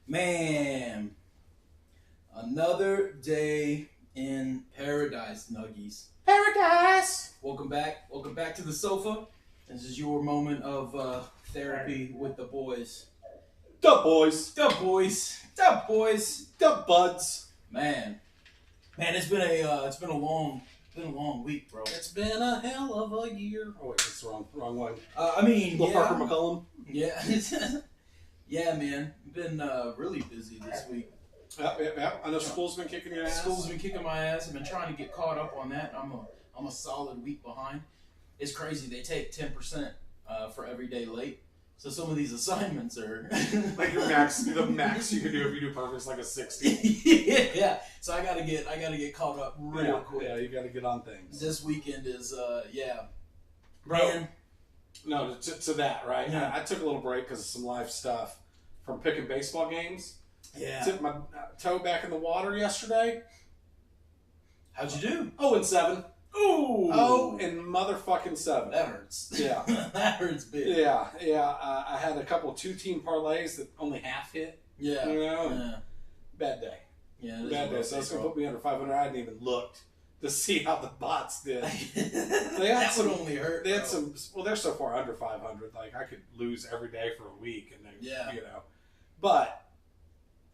Man, another day in paradise, Nuggies. Paradise! Welcome back. Welcome back to the sofa. This is your moment of therapy with the boys. daBudzEP1306122025. The boys. The boys. daBudz. Man, it's been a long week, bro. It's been a hell of a year. Oh wait, that's the wrong one. Yeah. Parker McCullum. Yeah. Yeah, man. Been really busy this week. Yeah. I know school's been kicking your ass. School's been kicking my ass. I've been trying to get caught up on that. I'm a solid week behind. It's crazy. They take 10% for every day late. So some of these assignments are like your max. The max you can do if you do perfect is like a 60. Yeah. So I gotta get caught up real quick. Yeah, you gotta get on things. This weekend is Bro. Man. No, to that, right? Yeah. I took a little break because of some live stuff from picking baseball games. Yeah. Tipped my toe back in the water yesterday. How'd you do? 0-7. Ooh. Oh, and motherfucking 7. That hurts. Yeah. That hurts big. Yeah. I had a couple of 2-team parlays that only half hit. Yeah. You know? Yeah. Bad day. Yeah. This Bad is day. rough, So it's bro. going to put me under 500. I hadn't even looked to see how the bots did. That would only hurt. They had bro. some. Well, they're so far under 500. Like I could lose every day for a week, and then Yeah. you know. But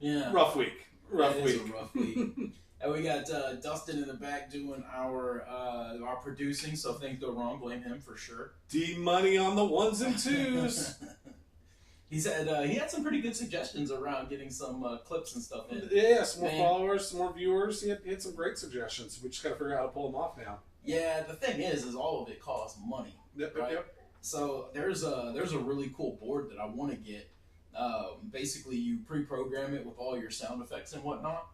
Yeah. rough week. Rough It week. is a rough week. And we got Dustin in the back doing our producing. So if things go wrong, blame him for sure. D money on the ones and twos. He had some pretty good suggestions around getting some clips and stuff in. Yeah, some more Man. followers, some more viewers. He had some great suggestions. We just got to figure out how to pull them off now. Yeah, the thing is all of it costs money. Yep. Right. So there's a really cool board that I want to get. Basically, you pre-program it with all your sound effects and whatnot,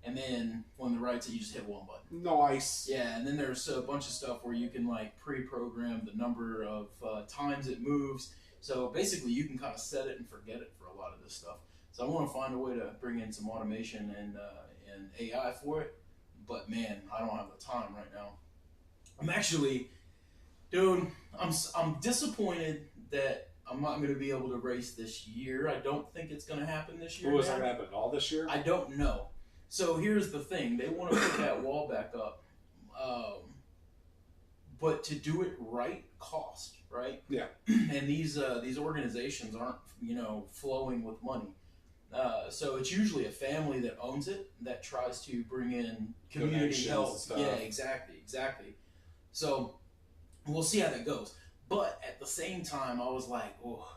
and then when the writes it, you just hit one button. Nice. Yeah, and then there's a bunch of stuff where you can like pre-program the number of times it moves. So basically, you can kind of set it and forget it for a lot of this stuff. So I want to find a way to bring in some automation and AI for it. But man, I don't have the time right now. I'm actually, dude, I'm disappointed that I'm not going to be able to race this year. I don't think it's going to happen this year. Was that going to happen all this year? I don't know. So here's the thing: they want to put that wall back up, but to do it right cost, right? Yeah. And these organizations aren't flowing with money. So it's usually a family that owns it that tries to bring in community Donations help. and stuff. Yeah, exactly. So we'll see how that goes. But at the same time, I was like, oh,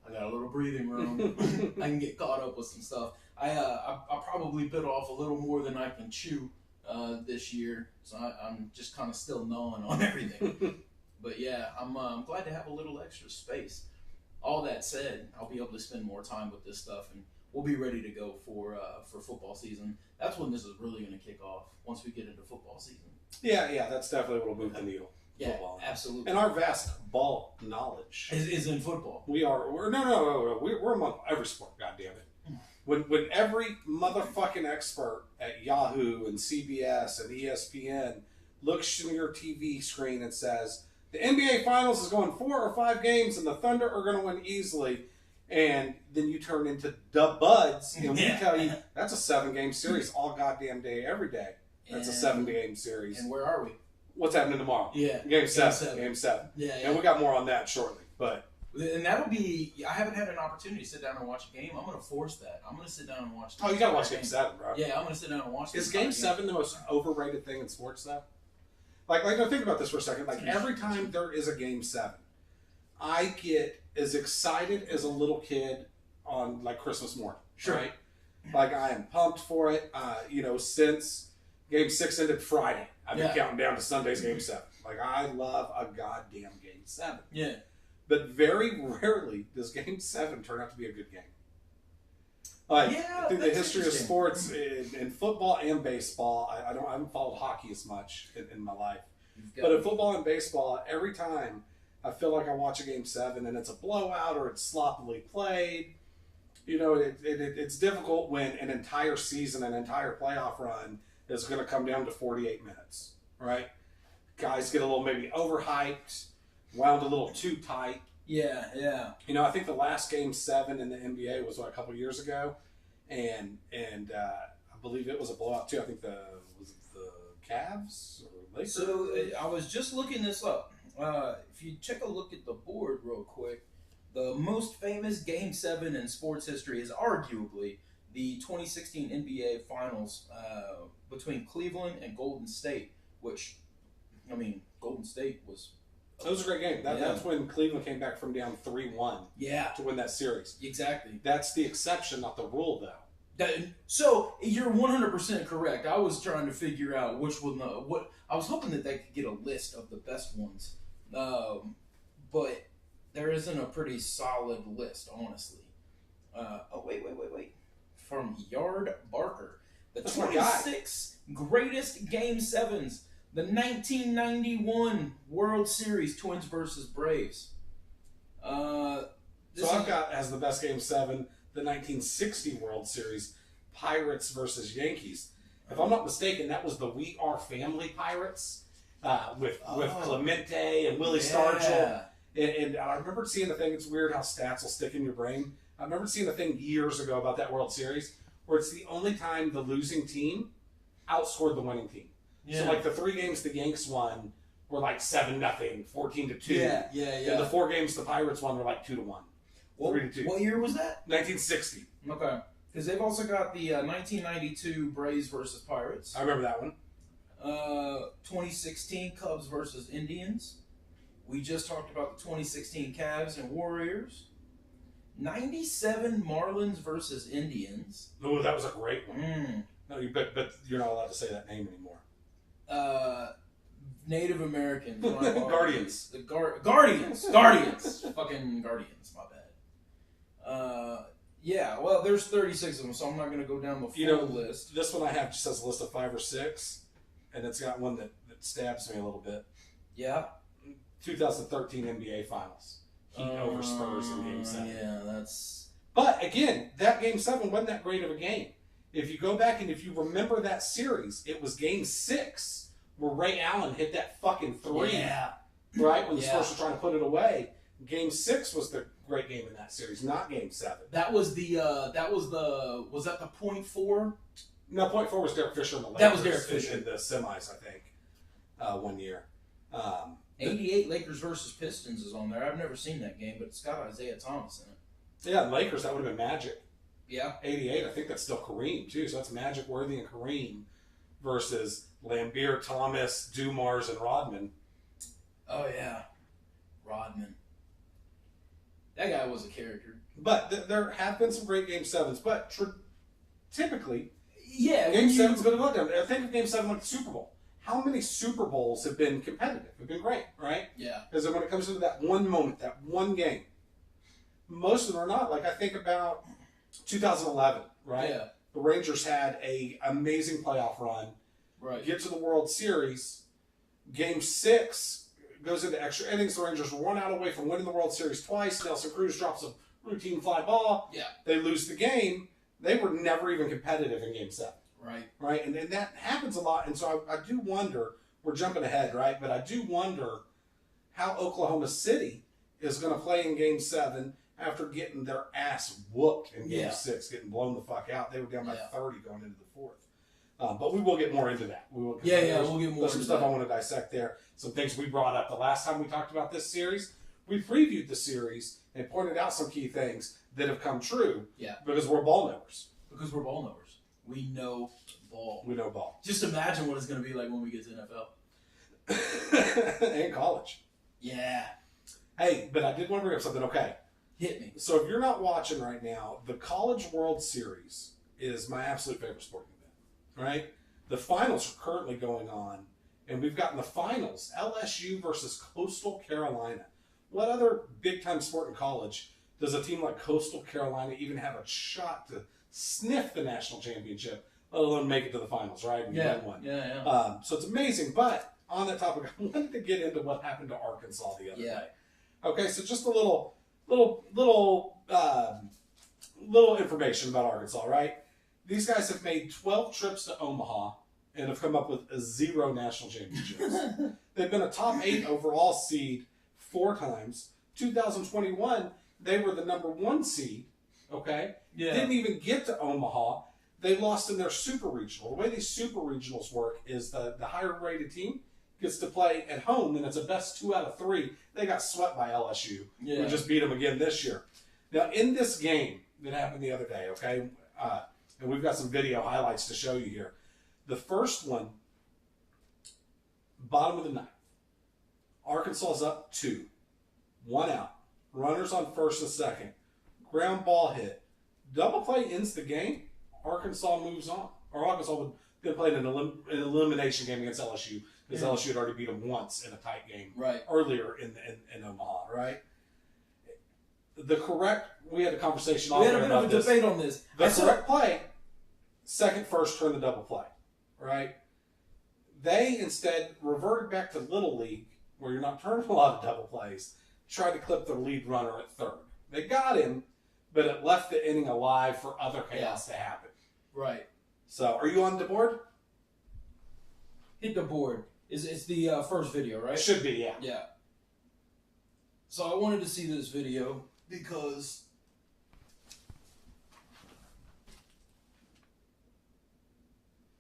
I got a little breathing room. I can get caught up with some stuff. I probably bit off a little more than I can chew this year. So I'm just kind of still gnawing on everything. But yeah, I'm glad to have a little extra space. All that said, I'll be able to spend more time with this stuff, and we'll be ready to go for football season. That's when this is really going to kick off, once we get into football season. Yeah, that's definitely what will move the needle. Yeah, Football. absolutely. And our vast ball knowledge is in football. We're among every sport, goddammit. When every motherfucking expert at Yahoo and CBS and ESPN looks in your TV screen and says, the NBA Finals is going 4 or 5 games and the Thunder are going to win easily, and then you turn into daBudz and we tell you that's a 7-game series all goddamn day, every day. That's a 7-game series. And where are we? What's happening tomorrow? Yeah. Game 7. Game 7. Yeah. And we got more on that shortly. But And that'll be, I haven't had an opportunity to sit down and watch a game. I'm going to force that. I'm going to sit down and watch. oh, you got to watch Game 7, bro. Yeah, I'm going to sit down and watch. Is Game 7 the most overrated thing in sports, though? Like, no, think about this for a second. Like, every time there is a Game 7, I get as excited as a little kid on, like, Christmas morning. Sure. Right? Like, I am pumped for it. Since Game 6 ended Friday, I've been counting down to Sunday's Game 7. Like, I love a goddamn Game 7. Yeah. But very rarely does Game 7 turn out to be a good game. Like, I think the history of sports in football and baseball, I haven't followed hockey as much in my life. But in football and baseball, every time I feel like I watch a Game 7 and it's a blowout or it's sloppily played, it's difficult when an entire season, an entire playoff run is going to come down to 48 minutes, right? Guys get a little maybe overhyped, wound a little too tight. Yeah. You know, I think the last Game 7 in the NBA was, a couple years ago, and I believe it was a blowout too. I think was it the Cavs or Lakers? So I was just looking this up. If you check a look at the board real quick, the most famous Game 7 in sports history is arguably the 2016 NBA Finals between Cleveland and Golden State, which, I mean, Golden State was... That was a great game. That's when Cleveland came back from down 3-1 to win that series. Exactly. That's the exception, not the rule, though. So you're 100% correct. I was trying to figure out which one. I was hoping that they could get a list of the best ones, but there isn't a pretty solid list, honestly. Wait. From Yard Barker, the 26 greatest Game 7s. The 1991 World Series, Twins versus Braves. So I've got as the best Game 7 the 1960 World Series, Pirates versus Yankees. If I'm not mistaken, that was the We Are Family Pirates with Clemente and Willie Stargell. And I remember seeing the thing. It's weird how stats will stick in your brain. I remember seeing a thing years ago about that World Series where it's the only time the losing team outscored the winning team. Yeah. So, like, the 3 games the Yanks won were like 7-0, 14-2. Yeah. And the 4 games the Pirates won were like 2-1. 3-2. What year was that? 1960. Okay. Because they've also got the 1992 Braves versus Pirates. I remember that one. 2016 Cubs versus Indians. We just talked about the 2016 Cavs and Warriors. 97 Marlins versus Indians. Oh, that was a great one. No, but you're not allowed to say that name anymore. Native Americans. Guardians. The Guardians. Fucking Guardians, my bad. Yeah, well, there's 36 of them, so I'm not going to go down the full list. This one I have just has a list of 5 or 6, and it's got one that stabs me a little bit. Yeah. 2013 NBA Finals. Heat over Spurs in Game 7. Yeah, that's... But, again, that Game 7 wasn't that great of a game. If you go back and if you remember that series, it was Game 6 where Ray Allen hit that fucking 3. Yeah. Right? When the Spurs were trying to put it away. Game 6 was the great game in that series, not Game 7. That was the, was that the .4? No, .4 was Derek Fisher in the Lakers. That was Derek Fisher. In the semis, I think, one year. 88 Lakers versus Pistons is on there. I've never seen that game, but it's got Isaiah Thomas in it. Yeah, Lakers, that would have been Magic. Yeah. 88, I think that's still Kareem, too. So that's Magic, Worthy, and Kareem versus Lambeer, Thomas, Dumars, and Rodman. Oh, yeah. Rodman. That guy was a character. But there have been some great Game 7s, but typically, Game 7's going to go down. I think of Game 7 like the Super Bowl. How many Super Bowls have been competitive? Have been great, right? Yeah. Because when it comes to that one moment, that one game, most of them are not. Like, I think about 2011, right? Yeah. The Rangers had an amazing playoff run. Right. Get to the World Series. Game 6 goes into extra innings. The Rangers were 1 out away from winning the World Series twice. Nelson Cruz drops a routine fly ball. Yeah. They lose the game. They were never even competitive in Game 7. Right. And that happens a lot. And so I do wonder, we're jumping ahead, right? But I do wonder how Oklahoma City is going to play in Game 7 after getting their ass whooped in Game 6, getting blown the fuck out. They were down by 30 going into the 4th. But we will get more into that. We'll get more into some stuff I want to dissect there. Some things we brought up the last time we talked about this series. We previewed the series and pointed out some key things that have come true. Yeah. Because we're ball knowers. We know ball. We know ball. Just imagine what it's going to be like when we get to NFL. And college. Yeah. Hey, but I did want to bring up something. Okay. Hit me. So if you're not watching right now, the College World Series is my absolute favorite sporting event. Right? The finals are currently going on, and we've got in the finals LSU versus Coastal Carolina. What other big-time sport in college does a team like Coastal Carolina even have a shot to sniff the national championship, let alone make it to the finals, right? And win one. Yeah. So it's amazing. But on that topic, I wanted to get into what happened to Arkansas the other day. Okay, so just a little information about Arkansas, right? These guys have made 12 trips to Omaha and have come up with 0 national championships. They've been a top 8 overall seed 4 times, 2021, they were the #1 seed. Okay, didn't even get to Omaha. They lost in their super regional. The way these super regionals work is the higher rated team gets to play at home, and it's a best 2 out of 3. They got swept by LSU. We just beat them again this year. Now, in this game that happened the other day, okay, and we've got some video highlights to show you here. The first one, bottom of the 9th, Arkansas's up 2, 1 out, runners on first and second, ground ball hit, double play ends the game. Arkansas moves on, or Arkansas would play an elimination game against LSU because LSU had already beat them once in a tight game earlier in Omaha, right? We had a conversation. We had a bit of a debate on this. The correct play, second, first, turn the double play, right? They instead reverted back to Little League, where you're not turning a lot of double plays, tried to clip their lead runner at third. They got him, but it left the inning alive for other chaos to happen. Right. So, are you on the board? Hit the board. It's the first video, right? Should be, yeah. Yeah. So I wanted to see this video because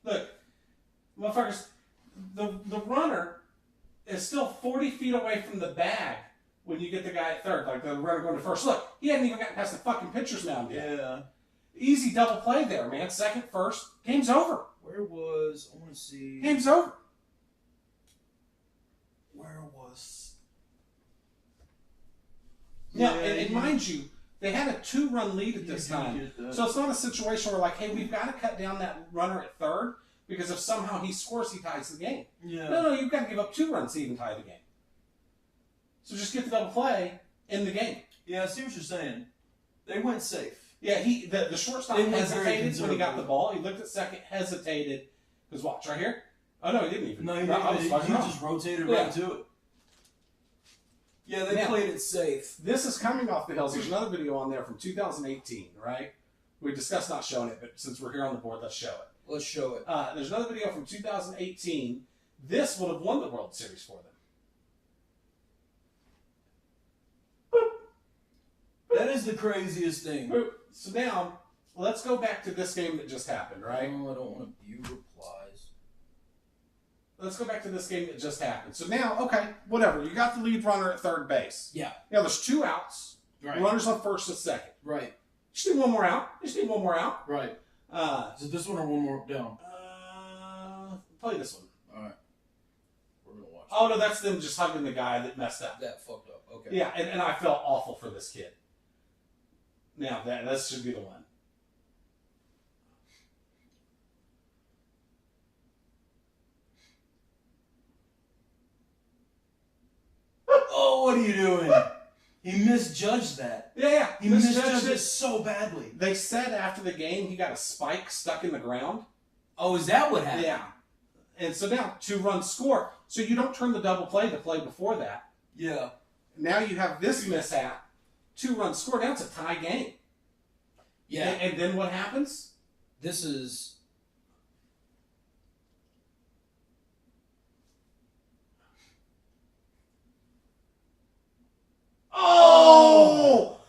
look, motherfuckers, the runner is still 40 feet away from the bag when you get the guy at third, like the runner going to first. Look, he hadn't even gotten past the fucking pitcher's mound yet. Yeah. Easy double play there, man. Second, first, game's over. I want to see. Game's over. Yeah, and mind you, they had a 2-run lead at this time. So it's not a situation where, like, hey, we've got to cut down that runner at third because if somehow he scores, he ties the game. Yeah. No, you've got to give up 2 runs to even tie the game. So just get the double play in the game. Yeah, I see what you're saying. They went safe. Yeah, the shortstop hesitated when he got the ball. He looked at second, hesitated. Because watch, right here? Oh, no, he didn't even. No, he just rotated right to it. Yeah, they played it safe. This is coming off the hills. There's another video on there from 2018, right? We discussed not showing it, but since we're here on the board, let's show it. Let's show it. There's another video from 2018. This would have won the World Series for them. That is the craziest thing. So now, let's go back to this game that just happened, right? Oh, I don't want to view replies. Let's go back to this game that just happened. So now, okay, whatever. You got the lead runner at third base. Yeah. Now there's 2 outs. Right. Runners on first and second. Right. Just need one more out. Just need one more out. Right. Is it this one or one more down? Play this one. All right. We're going to watch Oh, no, that's them just hugging the guy that messed up. That fucked up. Okay. Yeah, and I felt awful for this kid. Now, this should be the one. Oh, what are you doing? He misjudged that. Yeah. He misjudged it so badly. They said after the game he got a spike stuck in the ground. Oh, is that what happened? Yeah. And so now, 2 runs score. So you don't turn the double play the play before that. Yeah. Now you have this mishap. 2 runs scored. Now it's a tie game. Yeah. And then what happens? This is... Oh!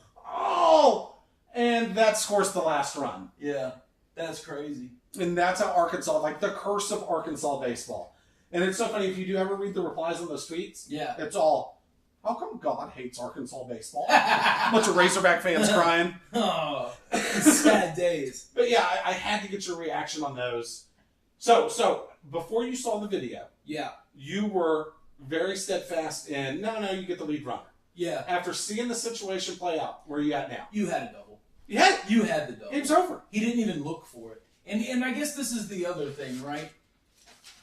And that scores the last run. Yeah. That's crazy. And that's how Arkansas, like the curse of Arkansas baseball. And it's so funny, if you do ever read the replies on those tweets, it's all, how come God hates Arkansas baseball? Bunch of Razorback fans crying. Oh, sad days. But yeah, I had to get your reaction on those. So before you saw the video, you were very steadfast in, no, you get the lead runner. Yeah. After seeing the situation play out, where are you at now? You had a double. You had the double. Game's over. He didn't even look for it. And I guess this is the other thing, right?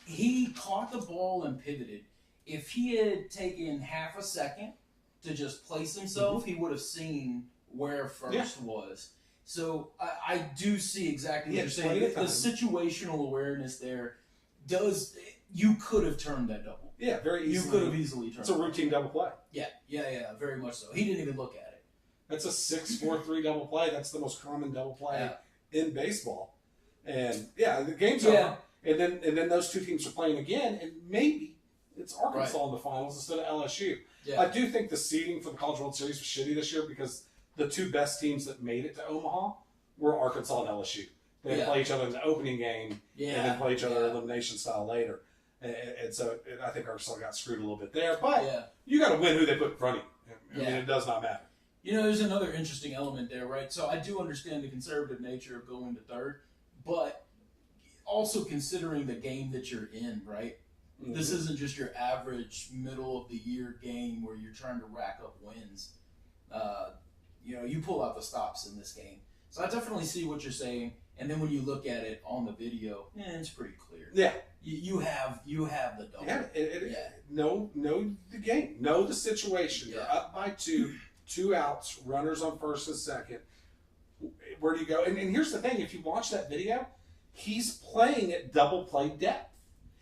He caught the ball and pivoted. If he had taken half a second to just place himself, he would have seen where first was. So I do see exactly what you're saying. The situational awareness there you could have turned that double. Yeah, very easily. You could have easily turned it. It's a routine double play. Yeah, very much so. He didn't even look at it. That's a 6-4-3 double play. That's the most common double play in baseball. And the game's over. And then those 2 teams are playing again, and maybe It's Arkansas in the finals instead of LSU. Yeah. I do think the seeding for the College World Series was shitty this year because the two best teams that made it to Omaha were Arkansas and LSU. They play each other in the opening game and then play each other elimination style later. And so I think Arkansas got screwed a little bit there. But you got to win who they put in front of you. I mean, it does not matter. You know, there's another interesting element there, right? So I do understand the conservative nature of going to third, but also considering the game that you're in, right? Mm-hmm. This isn't just your average middle of the year game where you're trying to rack up wins. You know, you pull out the stops in this game. So I definitely see what you're saying. And then when you look at it on the video, it's pretty clear. Yeah. You have the double. Yeah. Know the game. Know the situation. You're up by two outs, runners on first and second. Where do you go? And here's the thing. If you watch that video, he's playing at double play depth.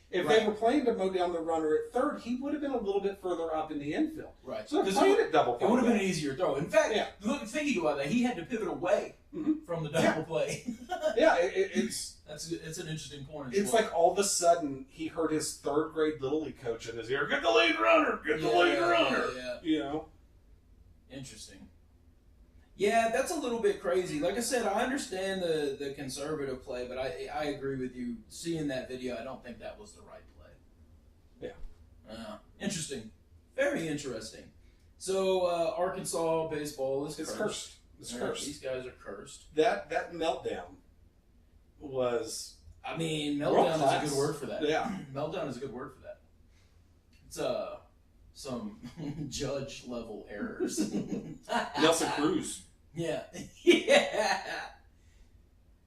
If they were playing to mow down the runner at third, he would have been a little bit further up in the infield. Right. So they're playing at double play. It would have been an easier throw. In fact, thinking about that, he had to pivot away from the double play. It's an interesting point. It's like all of a sudden he heard his third grade little league coach in his ear, "Get the lead runner, get the lead runner." Yeah. You know. Interesting. Yeah, that's a little bit crazy. Like I said, I understand the conservative play, but I agree with you. Seeing that video, I don't think that was the right play. Yeah. Interesting. Very interesting. So, Arkansas baseball is cursed. It's cursed. These guys are cursed. That meltdown was... I mean, meltdown is a good word for that. Yeah. Meltdown is a good word for that. It's some judge level errors. Nelson Cruz. Yeah.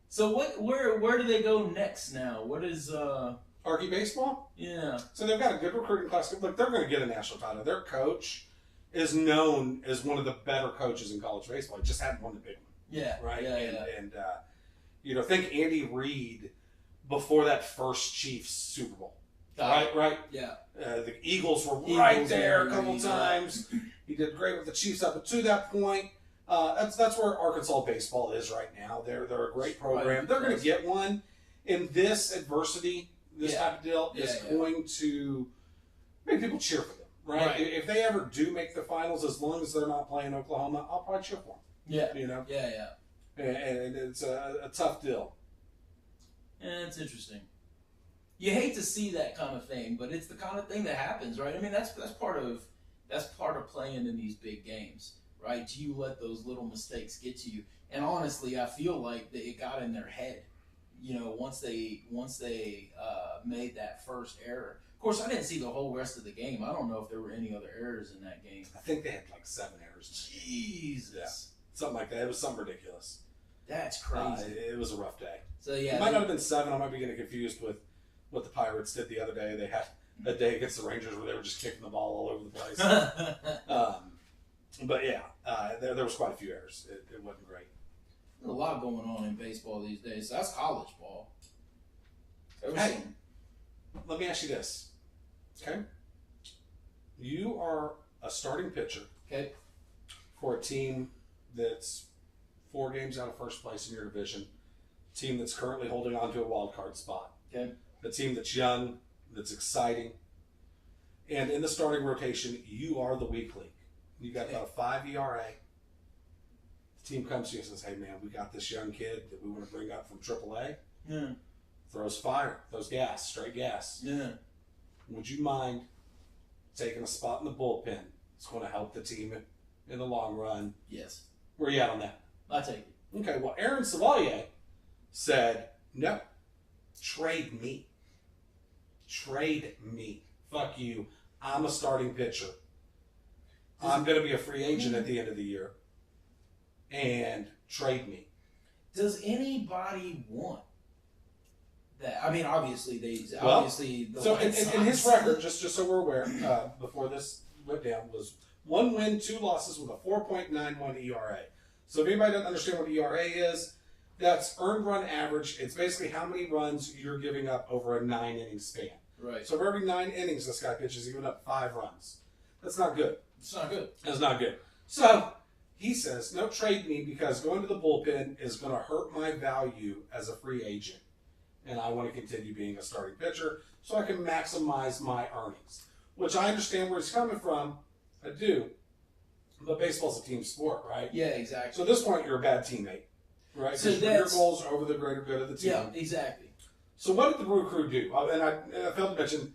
So where do they go next now? What is Arky baseball? Yeah. So they've got a good recruiting class. Look, they're going to get a national title. Their coach is known as one of the better coaches in college baseball. He just hadn't won the big one. Yeah. Right. Yeah. And you know, think Andy Reid before that first Chiefs Super Bowl. Right. Yeah. The Eagles were right there a couple times. He did great with the Chiefs up to that point. That's where Arkansas baseball is right now. They're a great program. They're going to get one. In this adversity, this type of deal is going to make people cheer for them. Right? If they ever do make the finals, as long as they're not playing Oklahoma, I'll probably cheer for them. Yeah. You know. Yeah. And it's a tough deal. Yeah, it's interesting. You hate to see that kind of thing, but it's the kind of thing that happens, right? I mean, that's part of playing in these big games, right? Do you let those little mistakes get to you? And honestly, I feel like it got in their head, you know, once they made that first error. Of course, I didn't see the whole rest of the game. I don't know if there were any other errors in that game. I think they had like 7 errors. Jesus. Yeah. Something like that. It was something ridiculous. That's crazy. It was a rough day. So yeah, it might not have been 7. I might be getting confused with what the Pirates did the other day. They had a day against the Rangers where they were just kicking the ball all over the place. But yeah, there was quite a few errors. It wasn't great. There's a lot going on in baseball these days. So that's college ball. Hey, let me ask you this. Okay? You are a starting pitcher. Okay. For a team that's 4 games out of first place in your division. Team that's currently holding on to a wild card spot. Okay. A team that's young, that's exciting. And in the starting rotation, you are the weak link. You got about a 5 ERA. The team comes to you and says, "Hey, man, we got this young kid that we want to bring up from AAA." Yeah. Throws fire, throws gas, straight gas. Yeah. Would you mind taking a spot in the bullpen? It's going to help the team in the long run. Yes. Where are you at on that? I'll take it. Okay, well, Aaron Savalier said, "No, trade me. Trade me. Fuck you. I'm a starting pitcher. I'm going to be a free agent at the end of the year. And trade me." Does anybody want that? I mean, obviously so in his record, just so we're aware, before this went down, was 1 win, 2 losses with a 4.91 ERA. So if anybody doesn't understand what ERA is, that's earned run average. It's basically how many runs you're giving up over a 9-inning span. Right. So for every 9 innings this guy pitches, he's giving up 5 runs. That's not good. It's not good. That's not good. So he says, "No, trade me because going to the bullpen is going to hurt my value as a free agent. And I want to continue being a starting pitcher so I can maximize my earnings." which I understand where he's coming from. I do. But baseball's a team sport, right? Yeah, exactly. So at this point, you're a bad teammate, right? So your goals are over the greater good of the team. Yeah, exactly. So what did the Brew Crew do? And I failed to mention,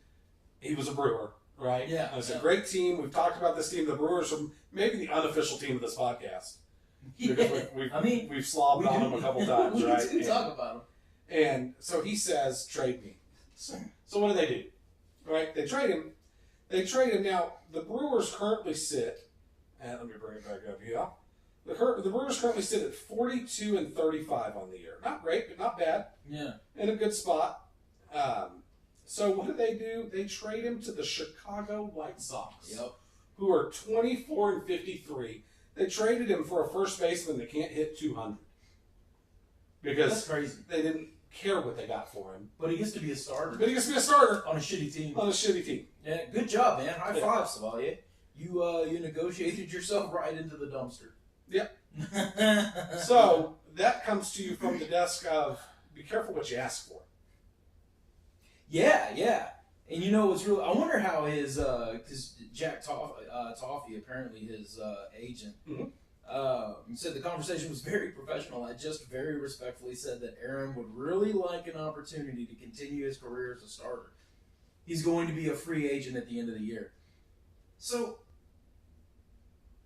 he was a brewer, right? Yeah. It's a great team. We've talked about this team. The Brewers are maybe the unofficial team of this podcast. Because we've slobbed on them a couple times, right? We talk about them. And so he says, trade me. So what do? Right? They trade him. Now, the Brewers currently sit, and let me bring it back up here. The Brewers currently sit at 42-35 on the year. Not great, but not bad. Yeah. In a good spot. So what do? They trade him to the Chicago White Sox. Yep. Who are 24-53. They traded him for a first baseman that can't hit 200. Because that's crazy. They didn't care what they got for him. But he gets to be a starter. On a shitty team. Yeah, good job, man. High five, Savalier. You negotiated yourself right into the dumpster. Yep. So that comes to you from the desk of be careful what you ask for. Yeah. And you know what's really, I wonder how his, because Jack Toffee, apparently his agent, said the conversation was very professional. I just very respectfully said that Aaron would really like an opportunity to continue his career as a starter. He's going to be a free agent at the end of the year. So,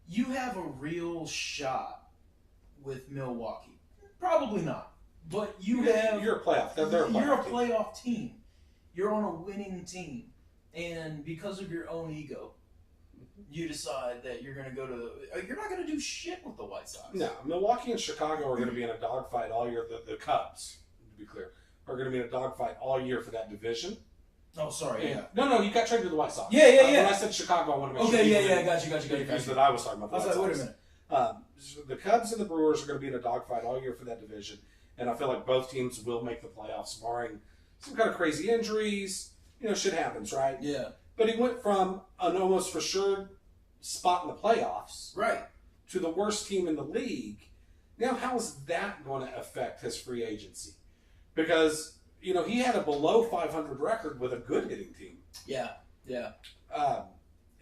you have a real shot with Milwaukee. Probably not. But you're a playoff. You're a playoff team. You're on a winning team. And because of your own ego, you decide that you're going to go to you're not going to do shit with the White Sox. No. Milwaukee and Chicago are going to be in a dogfight all year. The Cubs, to be clear, are going to be in a dogfight all year for that division. Oh, sorry, yeah. No, you got traded to the White Sox. Yeah. When I said Chicago, I want to make sure. Okay, yeah, got you. That I was talking about the White Sox. Wait a minute. The Cubs and the Brewers are going to be in a dogfight all year for that division, and I feel like both teams will make the playoffs, barring some kind of crazy injuries. Shit happens, right? Yeah. But he went from an almost for sure spot in the playoffs, right, to the worst team in the league. Now, how is that going to affect his free agency? Because he had a below 500 record with a good hitting team. Yeah.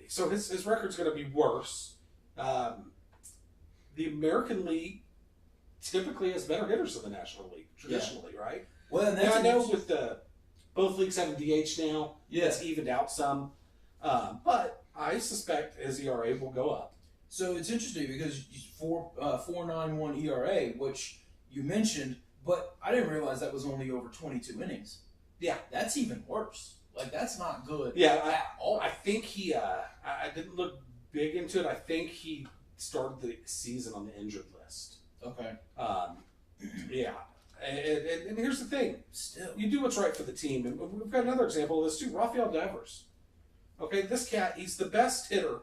So his record's going to be worse. The American League typically has better hitters than the National League, traditionally, right? Well, now, I know with both leagues having DH now, it's evened out some. But I suspect his ERA will go up. So it's interesting because 4.91 ERA, which you mentioned, but I didn't realize that was only over 22 innings. Yeah. That's even worse. Like, that's not good at all. I think he, I didn't look big into it. I think he started the season on the injured list. Okay. Yeah. And here's the thing. Still. You do what's right for the team. And we've got another example of this too. Rafael Devers. Okay, this cat, he's the best hitter,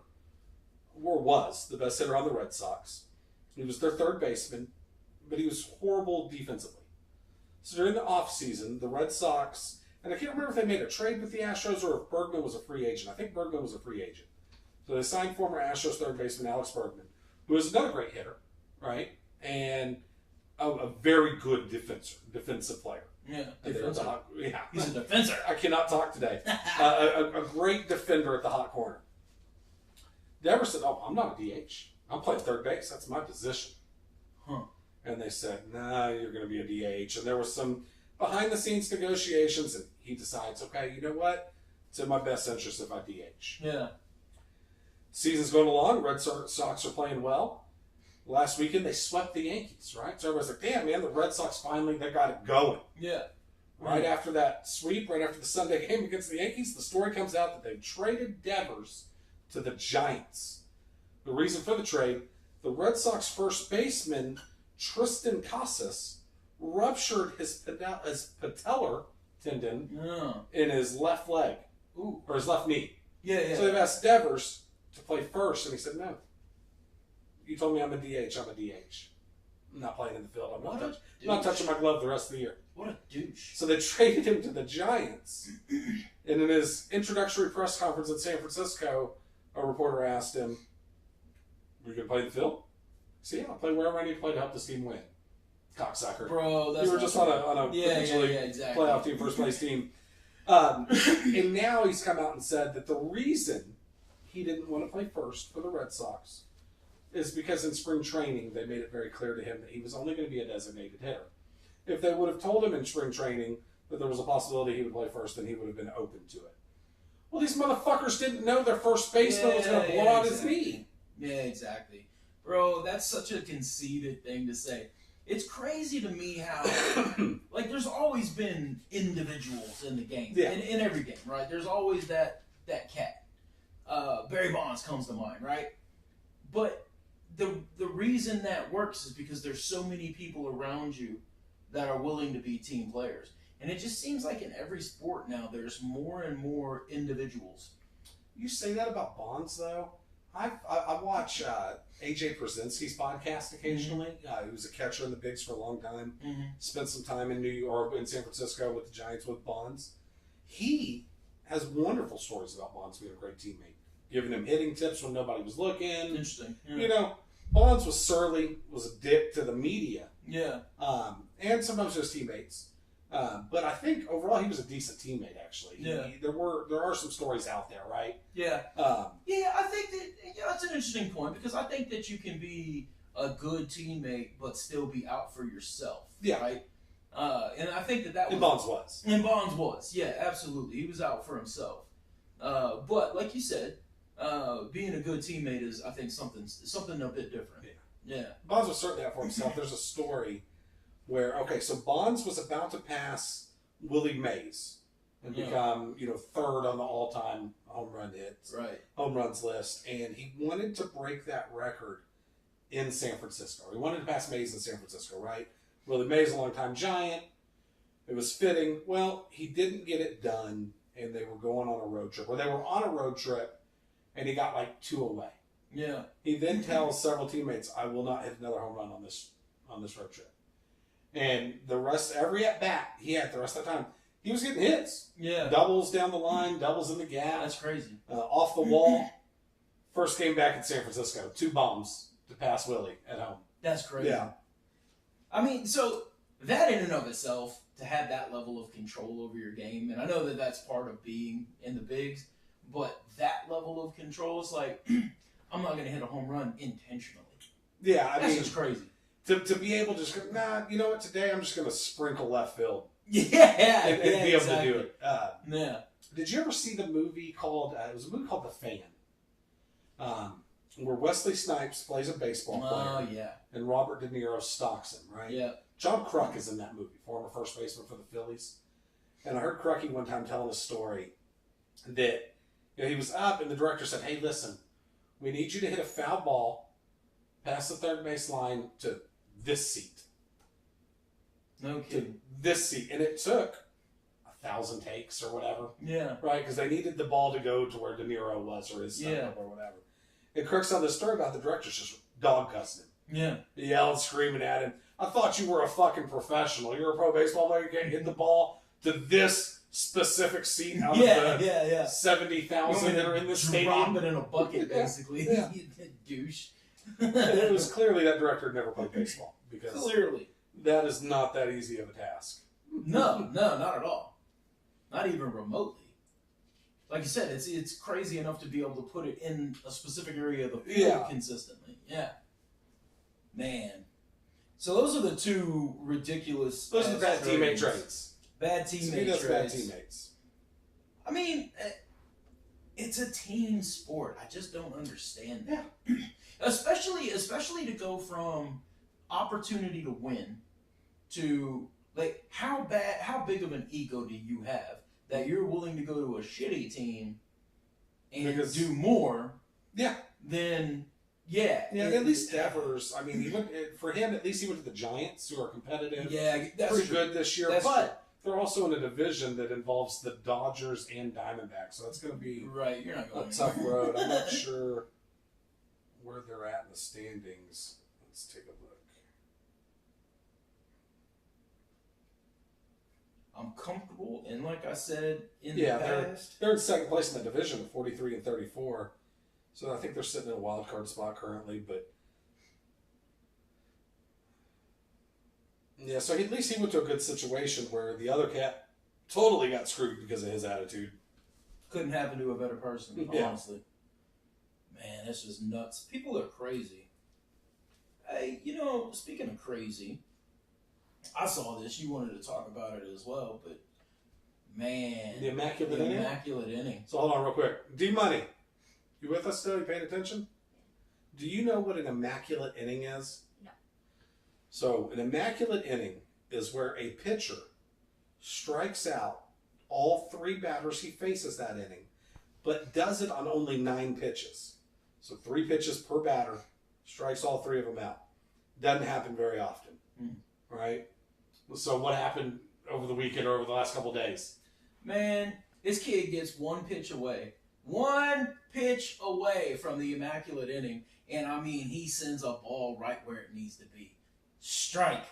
or was the best hitter on the Red Sox. He was their third baseman, but he was horrible defensively. So during the offseason, the Red Sox, and I can't remember if they made a trade with the Astros or if Bergman was a free agent. I think Bergman was a free agent. So they signed former Astros third baseman Alex Bergman, who is another great hitter, right? And a very good defensive player. Yeah, he's a defender. I cannot talk today. A great defender at the hot corner. Devers said, "Oh, I'm not a DH. I'm playing third base. That's my position." Huh. And they said, "Nah, you're going to be a DH." And there was some behind-the-scenes negotiations, and he decides, "Okay, you know what? It's in my best interest if I DH." Yeah. Season's going along. Red Sox are playing well. Last weekend, they swept the Yankees, right? So everybody's like, damn, man, the Red Sox finally, they got it going. Yeah. Right after that sweep, right after the Sunday game against the Yankees, the story comes out that they traded Devers to the Giants. The reason for the trade, the Red Sox first baseman, Tristan Casas, ruptured his patellar tendon in his left leg, or his left knee. Yeah. So they've asked Devers to play first, and he said, no. You told me I'm a DH. I'm a DH. I'm not playing in the field. I'm not touching my glove the rest of the year. What a douche. So they traded him to the Giants. And in his introductory press conference in San Francisco, a reporter asked him, "Are you going to play in the field?" He said, "Yeah, I'll play wherever I need to play to help this team win." Cocksucker. Bro, that's you were just on a potentially exactly. playoff team, first place team. And now he's come out and said that the reason he didn't want to play first for the Red Sox is because in spring training they made it very clear to him that he was only going to be a designated hitter. If they would have told him in spring training that there was a possibility he would play first, then he would have been open to it. Well, these motherfuckers didn't know their first baseman was going to blow out his knee. Yeah, exactly. Bro, that's such a conceited thing to say. It's crazy to me how, like, there's always been individuals in the game. Yeah. In every game, right? There's always that cat. Barry Bonds comes to mind, right? But the reason that works is because there's so many people around you that are willing to be team players. And it just seems like in every sport now, there's more and more individuals. You say that about Bonds, though? I watch AJ Przinsky's podcast occasionally. He was a catcher in the bigs for a long time. Mm-hmm. Spent some time in New York, in San Francisco with the Giants with Bonds. He has wonderful stories about Bonds being a great teammate, giving him hitting tips when nobody was looking. Interesting. Yeah. You know, Bonds was surly, was a dick to the media. Yeah. And sometimes to his teammates. But I think overall he was a decent teammate. Actually, there are some stories out there, right? Yeah, I think that that's an interesting point because I think that you can be a good teammate but still be out for yourself. Yeah, right. And I think that was Bonds was. And Bonds was, yeah, absolutely. He was out for himself. But like you said, being a good teammate is, I think, something a bit different. Yeah. Bonds was certainly out for himself. There's a story where, so Bonds was about to pass Willie Mays and become, third on the all-time home runs list, and he wanted to break that record in San Francisco. He wanted to pass Mays in San Francisco, right? Willie Mays, a long-time Giant. It was fitting. Well, he didn't get it done, and they were going on a road trip. Or they were on a road trip, and he got like 2 away. Yeah. He then tells several teammates, "I will not hit another home run on this road trip." And every at bat he had the rest of the time, he was getting hits. Yeah. Doubles down the line, doubles in the gap. That's crazy. Off the wall. First game back in San Francisco, 2 bombs to pass Willie at home. That's crazy. Yeah. I mean, so that in and of itself, to have that level of control over your game, and I know that that's part of being in the bigs, but that level of control is like, I'm not going to hit a home run intentionally. Yeah, That's just crazy. To be able to just go, you know what, today I'm just going to sprinkle left field. Yeah. And be able to do it. Yeah. Did you ever see the movie called, it was a movie called The Fan, where Wesley Snipes plays a baseball player. Oh, yeah. And Robert De Niro stalks him, right? Yeah. John Kruk is in that movie, former first baseman for the Phillies. And I heard Krucky one time telling a story that he was up and the director said, "Hey, listen, we need you to hit a foul ball past the third base line to this seat." No kidding. To this seat. And it took 1,000 takes or whatever. Yeah. Right? Because they needed the ball to go to where De Niro was or his son or whatever. And Kruk's on this story about the director's just dog cussing him. Yeah. Yelling, screaming at him. "I thought you were a fucking professional. You're a pro baseball player. You can't hit the ball to this specific seat out of the 70,000 that are in the stadium." Drop it in a bucket, basically. Yeah. You douche. It was clearly that director had never played baseball. Because clearly. That is not that easy of a task. No, not at all. Not even remotely. Like you said, it's crazy enough to be able to put it in a specific area of the field consistently. Yeah. Man. So those are the 2 ridiculous... Those are the bad teammate traits. Bad teammate traits. Bad teammates. I mean, it's a team sport. I just don't understand that. Yeah. Especially to go from opportunity to win to, like, how big of an ego do you have that you're willing to go to a shitty team and do more than... Yeah, at least Devers. I mean, for him, at least he went to the Giants, who are competitive. Yeah, that's pretty good this year. That's but they're also in a division that involves the Dodgers and Diamondbacks, so it's going to be You're not going a tough road. I'm not sure where they're at in the standings. Let's take a look. I'm comfortable, and like I said in the past, they're in second place in the division with 43 and 34. So I think they're sitting in a wild card spot currently, but so at least he went to a good situation where the other cat totally got screwed because of his attitude. Couldn't happen to a better person, honestly. Man, that's just nuts. People are crazy. Hey, speaking of crazy, I saw this. You wanted to talk about it as well, but man, the immaculate inning. So hold on, real quick. D-Money, you with us still? You paying attention? Do you know what an immaculate inning is? No. So an immaculate inning is where a pitcher strikes out all 3 batters he faces that inning, but does it on only 9 pitches. So 3 pitches per batter, strikes all 3 of them out. Doesn't happen very often, right? So what happened over the weekend or over the last couple of days? Man, this kid gets 1 pitch away. 1 pitch away from the immaculate inning, and I mean, he sends a ball right where it needs to be. Strike.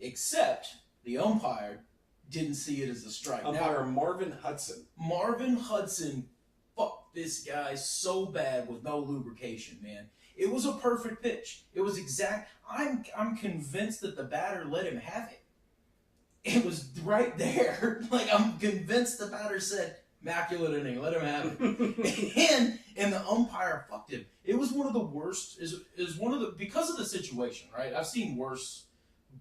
Except the umpire didn't see it as a strike. Umpire Marvin Hudson. Marvin Hudson fucked this guy so bad with no lubrication, man. It was a perfect pitch. It was exact. I'm convinced that the batter let him have it. It was right there. Like, I'm convinced the batter said, immaculate inning, let him have it. and the umpire fucked him. It was one of the worst, because of the situation, right? I've seen worse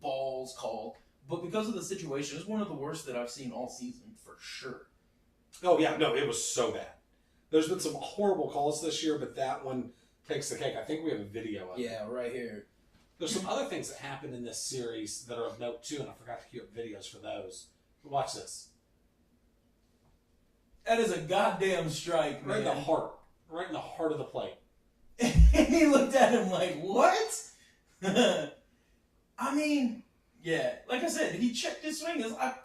balls called, but because of the situation, it's one of the worst that I've seen all season, for sure. Oh, yeah, no, it was so bad. There's been some horrible calls this year, but that one takes the cake. I think we have a video of it. Yeah, right here. There's some other things that happened in this series that are of note, too, and I forgot to queue up videos for those. Watch this. That is a goddamn strike, man. Right in the heart. Right in the heart of the plate. And he looked at him like, what? I mean, yeah. Like I said, he checked his swing.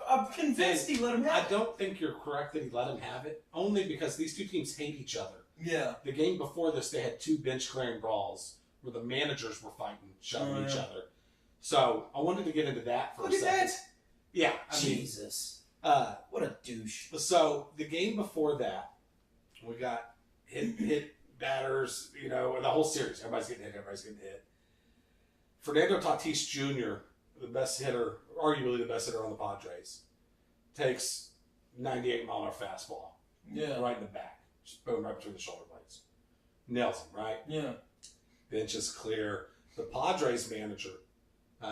I'm convinced he let him have it. I don't think you're correct that he let him have it, only because these 2 teams hate each other. Yeah. The game before this, they had 2 bench clearing brawls where the managers were fighting, shoving each other. So I wanted to get into that for a second. Look at that. Yeah. Jesus. What a douche. So the game before that, we got hit batters, and the whole series. Everybody's getting hit. Fernando Tatis Jr., the best hitter, arguably the best hitter on the Padres, takes 98-mile-an-hour fastball. Yeah. Right in the back. Just boom, right between the shoulder blades. Nails him, right? Yeah. Bench is clear. The Padres manager,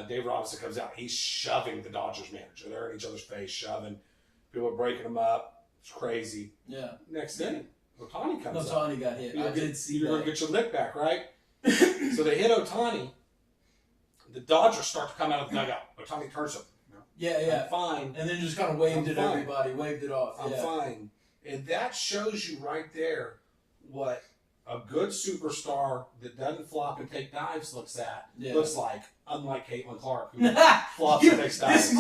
Dave Robinson, comes out. He's shoving the Dodgers manager. They're in each other's face, shoving. People are breaking them up. It's crazy. Yeah. Next inning, Ohtani comes up. Ohtani got hit. I did see that. You're going to get your lick back, right? So they hit Ohtani. The Dodgers start to come out of the dugout. Ohtani turns him. Yeah. I'm fine. And then just kind of waved at everybody. Waved it off. I'm fine. And that shows you right there what a good superstar that doesn't flop and take dives looks like, unlike Caitlyn Clark, who flops and takes dives. This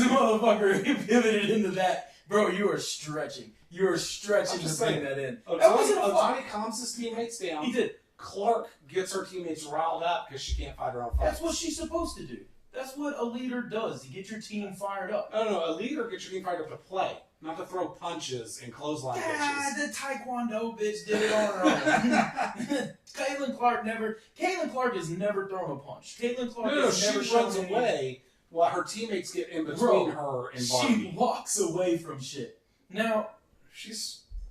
motherfucker pivoted into that. Bro, you are stretching. You are stretching to bring that in. Ohtani calms his teammates down. He did. Clark gets her teammates riled up because she can't fight her own fight. That's what she's supposed to do. That's what a leader does. You get your team fired up. No. A leader gets your team fired up to play, not to throw punches and clothesline bitches. The Taekwondo bitch did it on her own. Caitlyn Clark has never thrown a punch. Caitlyn Clark has never she runs away while her teammates get in between her and Barbie. She walks away from shit. Now,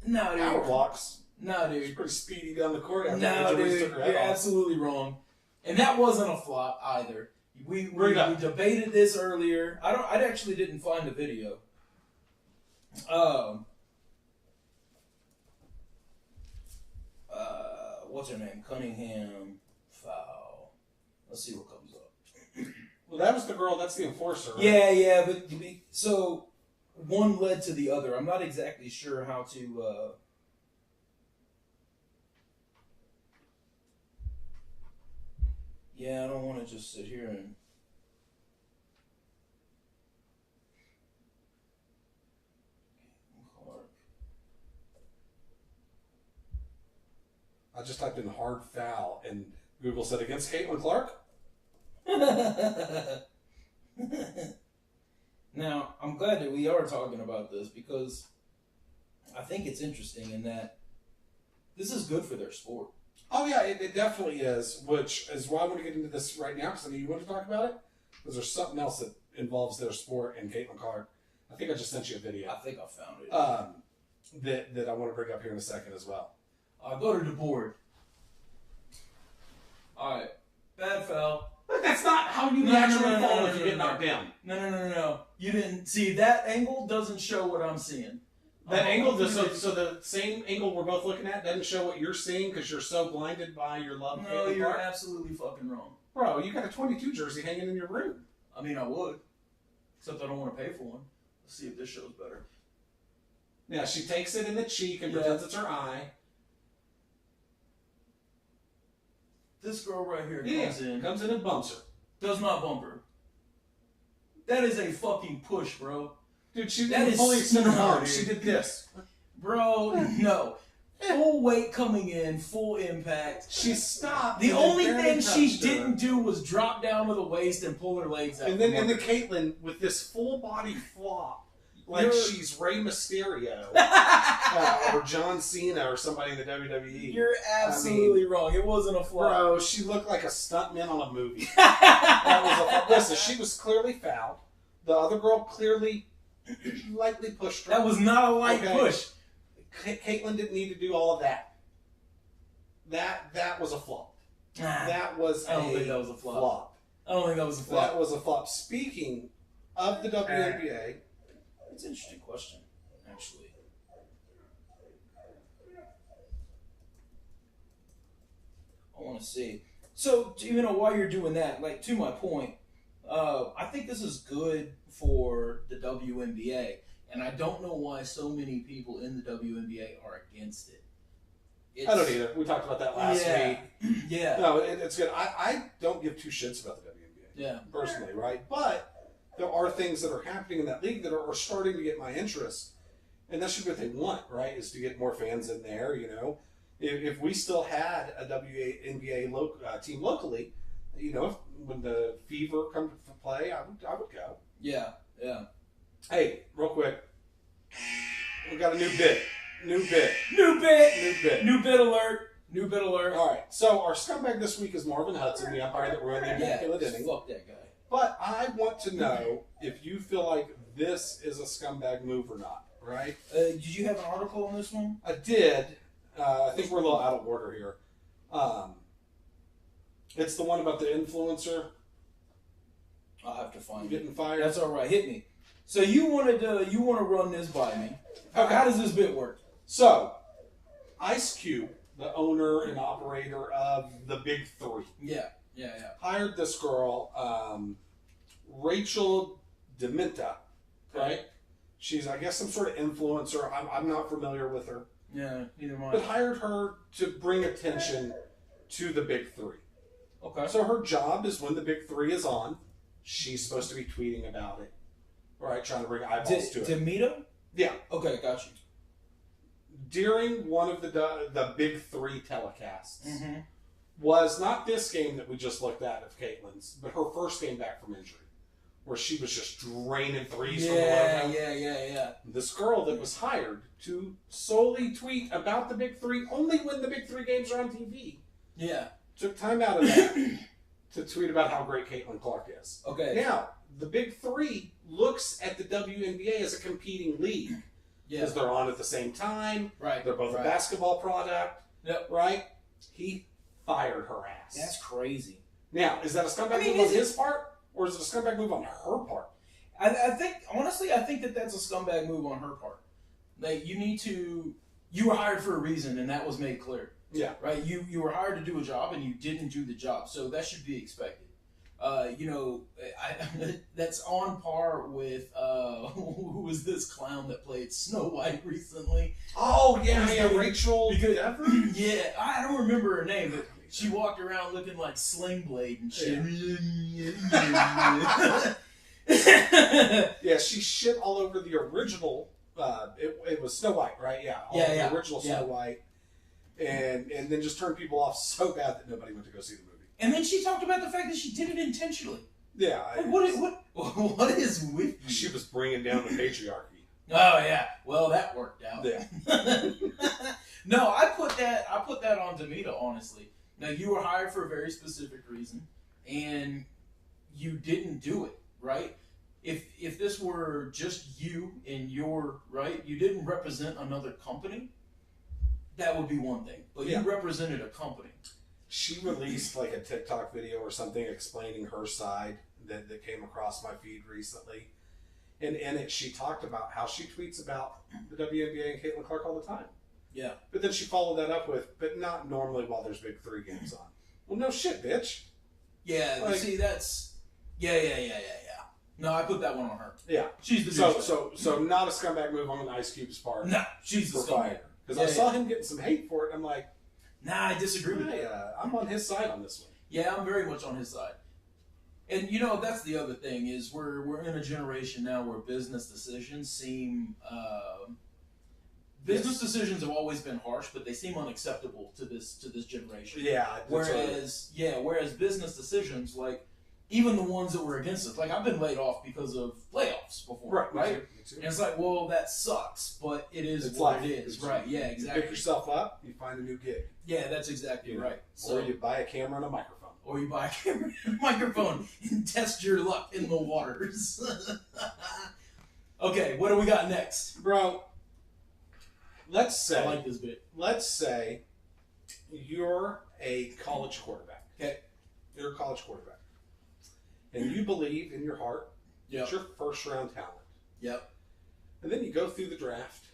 power walks. No, dude. She's pretty speedy down the court. No, dude. You're absolutely wrong. And that wasn't a flop either. We debated this earlier. I actually didn't find the video. What's her name? Cunningham foul. Let's see what comes up. Well, that was the girl. That's the enforcer. Right? Yeah. But so one led to the other. I'm not exactly sure how to. Yeah, I don't want to just sit here and. I just typed in hard foul, and Google said against Caitlyn Clark. Now, I'm glad that we are talking about this because I think it's interesting in that this is good for their sport. Oh, yeah, it definitely is, which is why I want to get into this right now, because I know you want to talk about it, because there's something else that involves their sport and Caitlyn Clark. I think I just sent you a video. I think I found it. That I want to bring up here in a second as well. Go to the board. All right, bad foul. But that's not how you naturally fall if you get knocked down. No. You didn't see that angle. Doesn't show what I'm seeing. That angle, so the same angle we're both looking at doesn't show what you're seeing because you're so blinded by your love. No, you're absolutely fucking wrong, bro. You got a 22 jersey hanging in your room. I mean, I would, except I don't want to pay for one. Let's see if this shows better. Yeah, she takes it in the cheek and pretends it's her eye. This girl right here comes in and bumps her. Does not bump her. That is a fucking push, bro. Dude, she didn't fully extend her arm. She did this. Bro, no. Full weight coming in, full impact. She stopped. The only thing she didn't do was drop down to the waist and pull her legs out. And then Caitlyn with this full body flop. Like she's Rey Mysterio or John Cena or somebody in the WWE. You're absolutely wrong. It wasn't a flop. Bro, she looked like a stuntman on a movie. Listen, she was clearly fouled. The other girl clearly lightly pushed her. That was not a light push. Caitlyn didn't need to do all of that. That was a flop. That was I don't think that was a flop. I don't think that was a flop. That was a flop. Speaking of the WNBA... It's an interesting question, actually. I want to see. So, while you're doing that, like, to my point, I think this is good for the WNBA, and I don't know why so many people in the WNBA are against it. I don't either. We talked about that last week. Yeah. No, it's good. I don't give two shits about the WNBA. Yeah. Personally, right? But there are things that are happening in that league that are starting to get my interest. And that should be what they want, right? Is to get more fans in there, If we still had a WNBA team locally, when the Fever come to play, I would go. Yeah. Hey, real quick. We got a new bit. New bit alert. All right. So our scumbag this week is Marvin Hudson, the umpire that ruined the immaculate inning. Fuck that guy. But I want to know if you feel like this is a scumbag move or not, right? Did you have an article on this one? I did. I think we're a little out of order here. It's the one about the influencer. I'll have to find getting fired. That's all right. Hit me. So you want to run this by me? Okay. How does this bit work? So, Ice Cube, the owner and operator of the Big Three. Yeah. Hired this girl, Rachel Dementa, right? She's, I guess, some sort of influencer. I'm not familiar with her. Yeah, neither am I. But hired her to bring attention to the Big Three. Okay. So her job is when the Big Three is on, she's supposed to be tweeting about it. Right, trying to bring eyeballs to it. Demita? Yeah. Okay, got you. During one of the Big Three telecasts, was not this game that we just looked at of Caitlyn's, but her first game back from injury, where she was just draining threes from the logo. Yeah. This girl that was hired to solely tweet about the Big Three only when the Big Three games are on TV. Yeah. Took time out of that to tweet about how great Caitlyn Clark is. Okay. Now, the Big Three looks at the WNBA as a competing league. Because they're on at the same time. Right. They're both a basketball product. Yep. Right? He fired her ass. That's crazy. Now, is that a scumbag move on his part? Or is it a scumbag move on her part? I think, honestly, that's a scumbag move on her part. Like, you were hired for a reason, and that was made clear. Yeah. Right? You were hired to do a job, and you didn't do the job. So that should be expected. That's on par with who was this clown that played Snow White recently? Oh yeah, Rachel. Yeah, I don't remember her name, but she walked around looking like Sling Blade and shit. Yeah, she shit all over the original. It was Snow White, right? Yeah, the original Snow White, and then just turned people off so bad that nobody went to go see the movie. And then she talked about the fact that she did it intentionally. Yeah. Like, what is with you? She was bringing down the patriarchy. Oh yeah. Well, that worked out. Yeah. No, I put that on Demita, honestly. Now, you were hired for a very specific reason, and you didn't do it, right? if this were just you and your right, you didn't represent another company, that would be one thing. But you represented a company. She released like a TikTok video or something explaining her side that came across my feed recently. And in it, she talked about how she tweets about the WNBA and Caitlyn Clark all the time. Yeah. But then she followed that up with, but not normally while there's Big 3 games on. Well, no shit, bitch. Yeah, like, see, that's... Yeah. No, I put that one on her. Yeah. She's the So not a scumbag move on Ice Cube's part. No, she's the scumbag. Because I saw him getting some hate for it, and I'm like... Nah, I disagree with that. I'm on his side on this one. Yeah, I'm very much on his side. And, you know, that's the other thing, is we're in a generation now where business decisions seem... Business decisions have always been harsh, but they seem unacceptable to this generation. Yeah. Whereas business decisions, like, even the ones that were against us, like, I've been laid off because of layoffs before, right? Me too. And it's like, well, that sucks, but it is what it is, right? Yeah, exactly. You pick yourself up, you find a new gig. Yeah, that's exactly right. Or you buy a camera and a microphone. Or you buy a camera and a microphone and test your luck in the waters. Okay, what do we got next? Bro, let's say... I like this bit. Let's say you're a college quarterback. Okay. You're a college quarterback. And you believe in your heart that you're first-round talent. Yep. And then you go through the draft,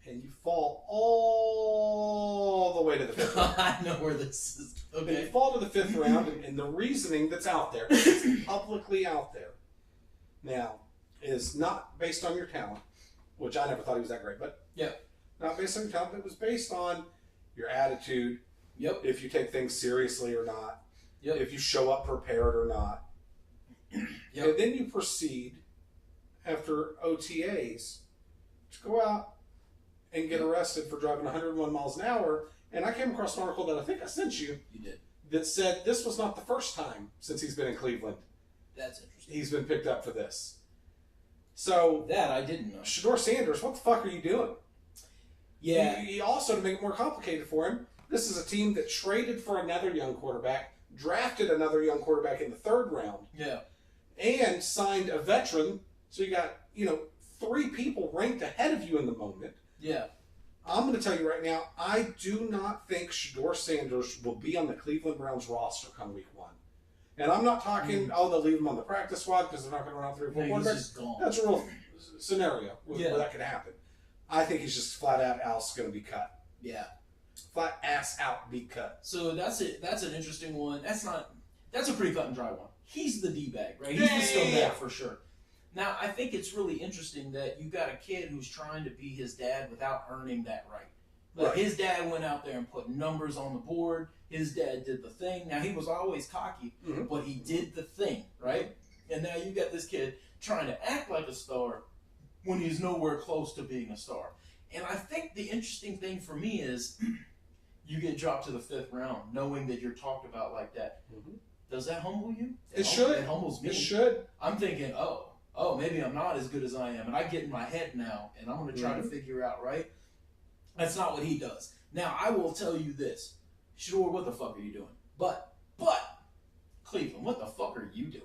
and you fall all the way to the 5th round. I know where this is. Okay. And you fall to the 5th round, and the reasoning that's out there, it's publicly out there, now, is not based on your talent, which I never thought he was that great, but not based on your talent, but it was based on your attitude, if you take things seriously or not, if you show up prepared or not. And then you proceed, after OTAs, to go out and get arrested for driving 101 miles an hour. And I came across an article that I think I sent you. You did. That said this was not the first time since he's been in Cleveland. That's interesting. He's been picked up for this. So that I didn't know. Shedeur Sanders, what the fuck are you doing? Yeah. He also, to make it more complicated for him, this is a team that traded for another young quarterback, drafted another young quarterback in the 3rd round. Yeah. And signed a veteran. So you got, 3 people ranked ahead of you in the moment. Yeah. I'm going to tell you right now, I do not think Shedeur Sanders will be on the Cleveland Browns roster come week 1. And I'm not talking, they'll leave him on the practice squad because they're not going to run 3 or 4 quarterbacks. That's a real scenario where that could happen. I think he's just flat out going to be cut. Yeah. Flat ass out, be cut. So that's it. That's an interesting one. That's a pretty cut and dry one. He's the D-bag, right? He's the scumbag for sure. Now, I think it's really interesting that you got a kid who's trying to be his dad without earning that right. Like, his dad went out there and put numbers on the board. His dad did the thing. Now, he was always cocky, but he did the thing, right? And now you got this kid trying to act like a star when he's nowhere close to being a star. And I think the interesting thing for me is you get dropped to the 5th round knowing that you're talked about like that. Does that humble you? It should. It humbles me. It should. I'm thinking, maybe I'm not as good as I am. And I get in my head now, and I'm going to try to figure out, right? That's not what he does. Now, I will tell you this. Shedeur, what the fuck are you doing? But, Cleveland, what the fuck are you doing?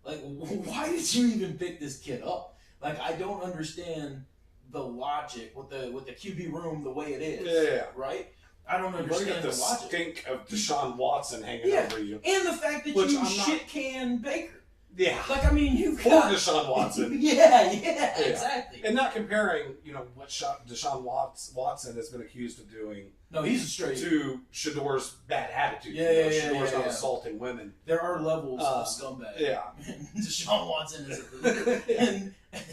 Like, why did you even pick this kid up? Like, I don't understand the logic with the QB room the way it is. Yeah. Right? I don't understand the logic. Stink of Deshaun Watson hanging over you. And the fact that you shit-can Baker. Yeah. Like, I mean, you've got... Poor Deshaun Watson. yeah, exactly. And not comparing, what Deshaun Watson has been accused of doing. No, he's a straight... To Shedeur's bad attitude. Shedeur's not assaulting women. There are levels of scumbag. Yeah. Deshaun Watson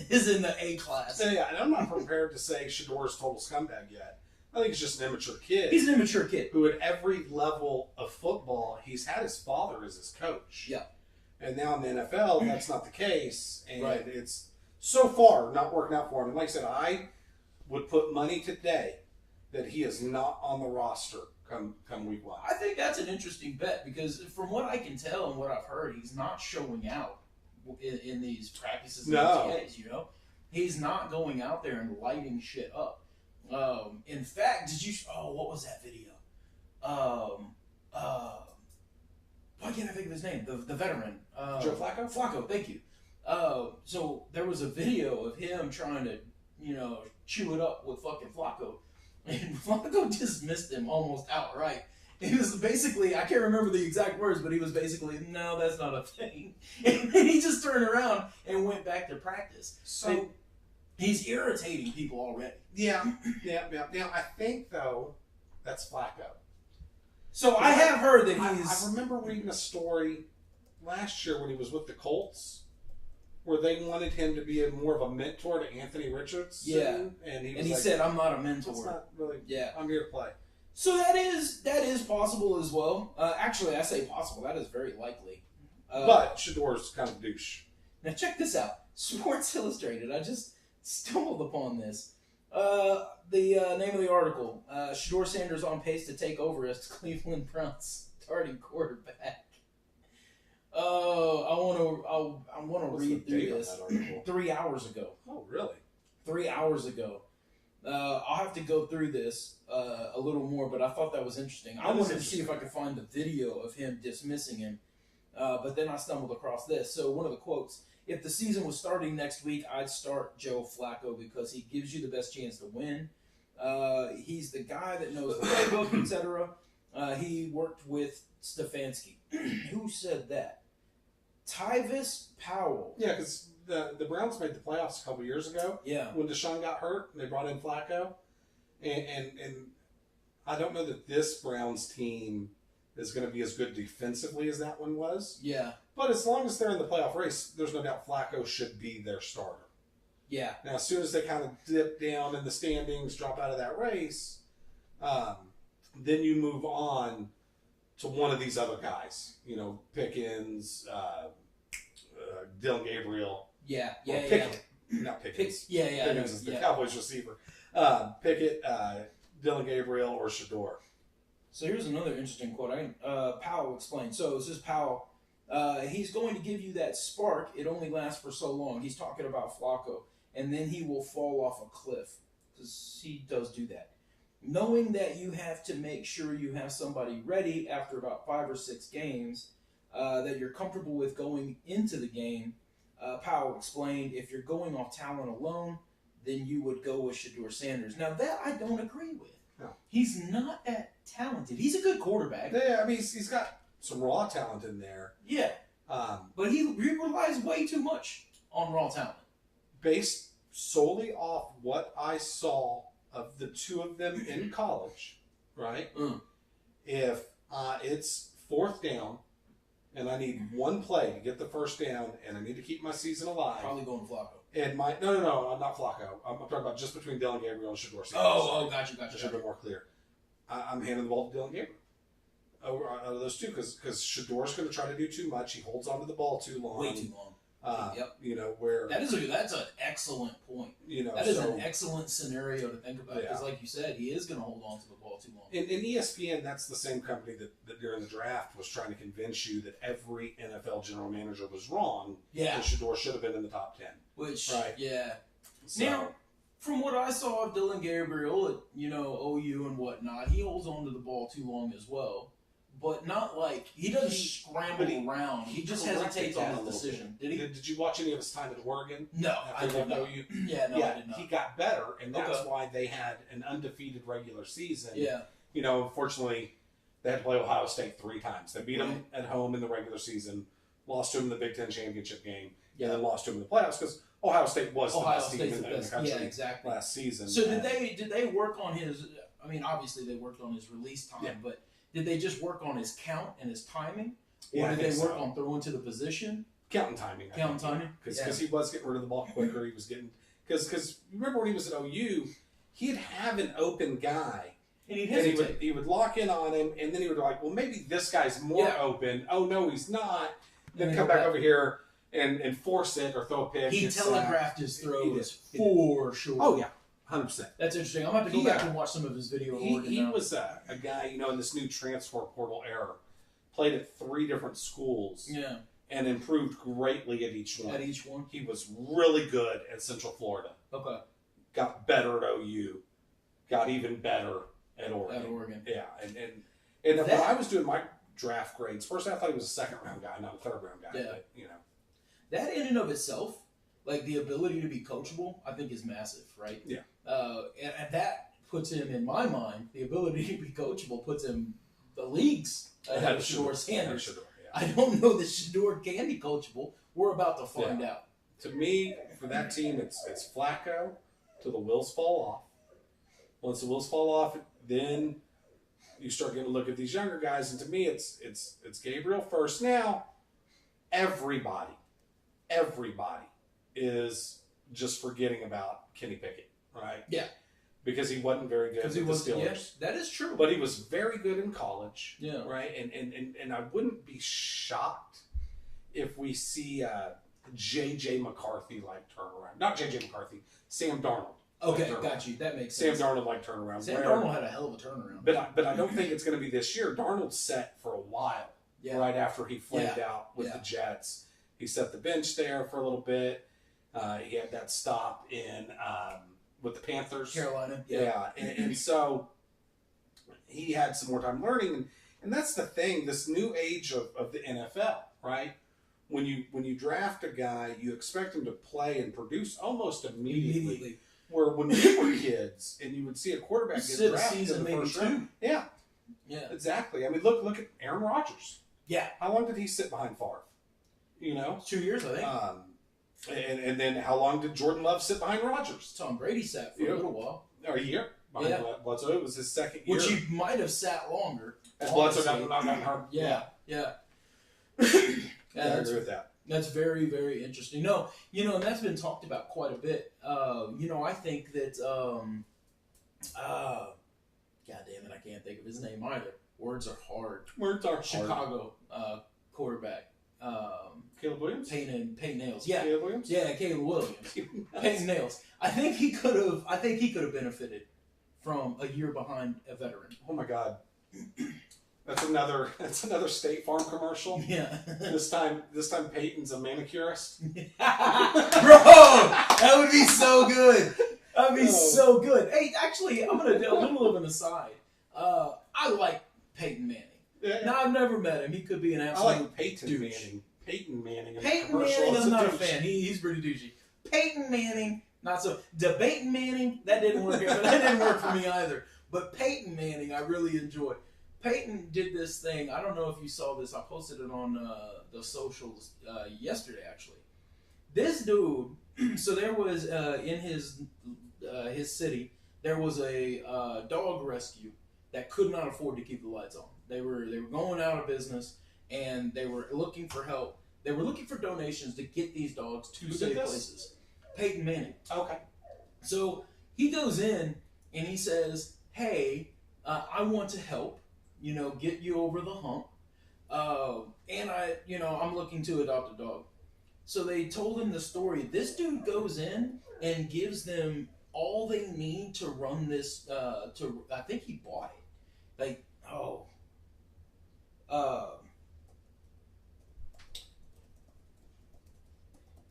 is in the A class. Yeah, and I'm not prepared to say Shedeur's total scumbag yet. I think he's just an immature kid. He's an immature kid. Who at every level of football, he's had his father as his coach. Yeah. And now in the NFL, that's not the case. And it's so far not working out for him. And like I said, I would put money today that he is not on the roster come week 1. I think that's an interesting bet because from what I can tell and what I've heard, he's not showing out in these practices and OTAs, He's not going out there and lighting shit up. In fact, what was that video? Why can't I think of his name? The veteran. Joe Flacco? Flacco, thank you. So there was a video of him trying to, chew it up with fucking Flacco. And Flacco dismissed him almost outright. He was basically, I can't remember the exact words, but he was basically, no, that's not a thing. And then he just turned around and went back to practice. So he's irritating people already. Yeah. I think, though, that's Flacco. So I have heard that he's... I remember reading a story last year when he was with the Colts where they wanted him to be more of a mentor to Anthony Richardson. Yeah. And he said, I'm not a mentor. That's not really... Yeah. I'm here to play. So that is possible as well. Actually, I say possible. That is very likely. But Shador's kind of a douche. Now check this out. Sports Illustrated. I just stumbled upon this. The name of the article: Shador Sanders on pace to take over as Cleveland Browns starting quarterback. I want to read through this. 3 hours ago. Oh, really? 3 hours ago. I'll have to go through this a little more, but I thought that was interesting. I wanted to see if I could find the video of him dismissing him, but then I stumbled across this. So one of the quotes: "If the season was starting next week, I'd start Joe Flacco because he gives you the best chance to win. He's the guy that knows the playbook, etc." He worked with Stefanski. Who said that? Tyvis Powell. Yeah, because the Browns made the playoffs a couple years ago. Yeah. When Deshaun got hurt, they brought in Flacco. And I don't know that this Browns team is going to be as good defensively as that one was. Yeah. But as long as they're in the playoff race, there's no doubt Flacco should be their starter. Yeah. Now, as soon as they kind of dip down in the standings, drop out of that race, then you move on to one of these other guys. Pickens, Dylan Gabriel. Yeah. Pickett. Not Pickens. Pickens is the Cowboys receiver. Pickett, Dylan Gabriel, or Shador. So here's another interesting quote. Powell explained. So this is Powell. He's going to give you that spark. It only lasts for so long. He's talking about Flacco. And then he will fall off a cliff. Because he does do that. Knowing that you have to make sure you have somebody ready after about 5 or 6 games that you're comfortable with going into the game, Powell explained, if you're going off talent alone, then you would go with Shador Sanders. Now, that I don't agree with. No. He's not that talented. He's a good quarterback. Yeah, I mean, he's got some raw talent in there. Yeah. But he relies way too much on raw talent. Based solely off what I saw of the two of them in college, right? If it's 4th down and I need one play to get the first down and I need to keep my season alive. Probably going Flacco. And no, I'm not Flacco. I'm talking about just between Dylan Gabriel and Shador Sanders. Oh, gotcha. Should have been more clear. I'm handing the ball to Dylan Gabriel. Out of those two, because Shador's going to try to do too much. He holds onto the ball too long. Way too long. Yep. Where that's an excellent point. That is an excellent scenario to think about because, like you said, he is going to hold on to the ball too long. In ESPN, that's the same company that during the draft was trying to convince you that every NFL general manager was wrong. Yeah, and Shador should have been in the top 10. Which, right? Yeah. So, now, from what I saw of Dylan Gabriel at OU and whatnot, he holds on to the ball too long as well. But not like he doesn't scramble around. He just hesitates on his decision. Did he? Did you watch any of his time at Oregon? No, I did not. I did not. He got better, and that's why they had an undefeated regular season. Yeah. Unfortunately, they had to play Ohio State 3 times. They beat them at home in the regular season, lost to them in the Big Ten championship game, and then lost to them in the playoffs because Ohio State was the best team in the country last season. So did they work on his? I mean, obviously they worked on his release time, but. Did they just work on his count and his timing? Or did they work on throwing to the position? Count and timing. Because he was getting rid of the ball quicker. He was getting... Because remember when he was at OU, he'd have an open guy. And he'd hesitate. He would lock in on him, and then he would be like, well, maybe this guy's more open. Oh, no, he's not. Then come back over here and force it or throw a pick. He telegraphed his throws for sure. Oh, yeah. 100%. That's interesting. I'm going to have to go back and watch some of his video. He was a guy, in this new transfer portal era, played at 3 different schools. Yeah. And improved greatly at each one. He was really good at Central Florida. Okay. Got better at OU. Got even better at Oregon. Yeah. And when I was doing my draft grades, first I thought he was a 2nd round guy, not a 3rd round guy. Yeah. But, that in and of itself, like the ability to be coachable, I think is massive, right? Yeah. And that puts him, in my mind, the ability to be coachable puts him the leagues ahead of Shedeur Sanders. Shedeur, yeah. I don't know that Shedeur can be coachable. We're about to find out. To me, for that team, it's Flacco till the wheels fall off. Once the wheels fall off, then you start getting a look at these younger guys, and to me, it's Gabriel first. Now, everybody is just forgetting about Kenny Pickett, right? Yeah. Because he wasn't very good with the Steelers. Yeah, that is true. But he was very good in college. Yeah. Right? And I wouldn't be shocked if we see J.J. McCarthy-like turnaround. Not J.J. McCarthy, Sam Darnold. Okay, got you. That makes sense. Sam Darnold-like turnaround. Sam Darnold had a hell of a turnaround. But I don't think it's going to be this year. Darnold's set for a while. Yeah. Right after he flamed out with the Jets. He set the bench there for a little bit. He had that stop in with the Panthers. Carolina. Yeah. And so he had some more time learning. And that's the thing, this new age of the NFL, right? When you draft a guy, you expect him to play and produce almost immediately. Where when we were kids and you would see a quarterback get drafted in the first round. Yeah. Yeah. Exactly. I mean, look at Aaron Rodgers. Yeah. How long did he sit behind Favre? 2 years, I think. And then how long did Jordan Love sit behind Rodgers? Tom Brady sat for a little while. Or a year behind Bledsoe. It was his second year. Which he might have sat longer. And Bledsoe got hurt. Yeah. I agree with that. That's very, very interesting. No, and that's been talked about quite a bit. I think that, God damn it, I can't think of his name either. Words are hard. Chicago quarterback. Caleb Williams? Peyton Nails. Yeah. Caleb Williams? Yeah, Caleb Williams. Peyton Nails. I think he could have benefited from a year behind a veteran. Oh my God. That's another State Farm commercial. Yeah. This time Peyton's a manicurist. Bro, that would be so good. That'd be so good. Hey, actually, I'm gonna do a little of an aside. I like Peyton Manning. Yeah. Now, I've never met him. He could be an absolute I like Peyton douche. Manning. Peyton Manning. Peyton Manning, I'm not a fan. He's pretty douchey. Peyton Manning, not so. Debating Manning, that didn't work. That didn't work for me either. But Peyton Manning, I really enjoy. Peyton did this thing. I don't know if you saw this. I posted it on the socials yesterday, actually. This dude. So there was in his city, there was a dog rescue that could not afford to keep the lights on. They were going out of business, and they were looking for help. They were looking for donations to get these dogs to safe places. Peyton Manning. Okay. So he goes in and he says, "Hey, I want to help. Get you over the hump. And I'm looking to adopt a dog." So they told him the story. This dude goes in and gives them all they need to run this. I think he bought it.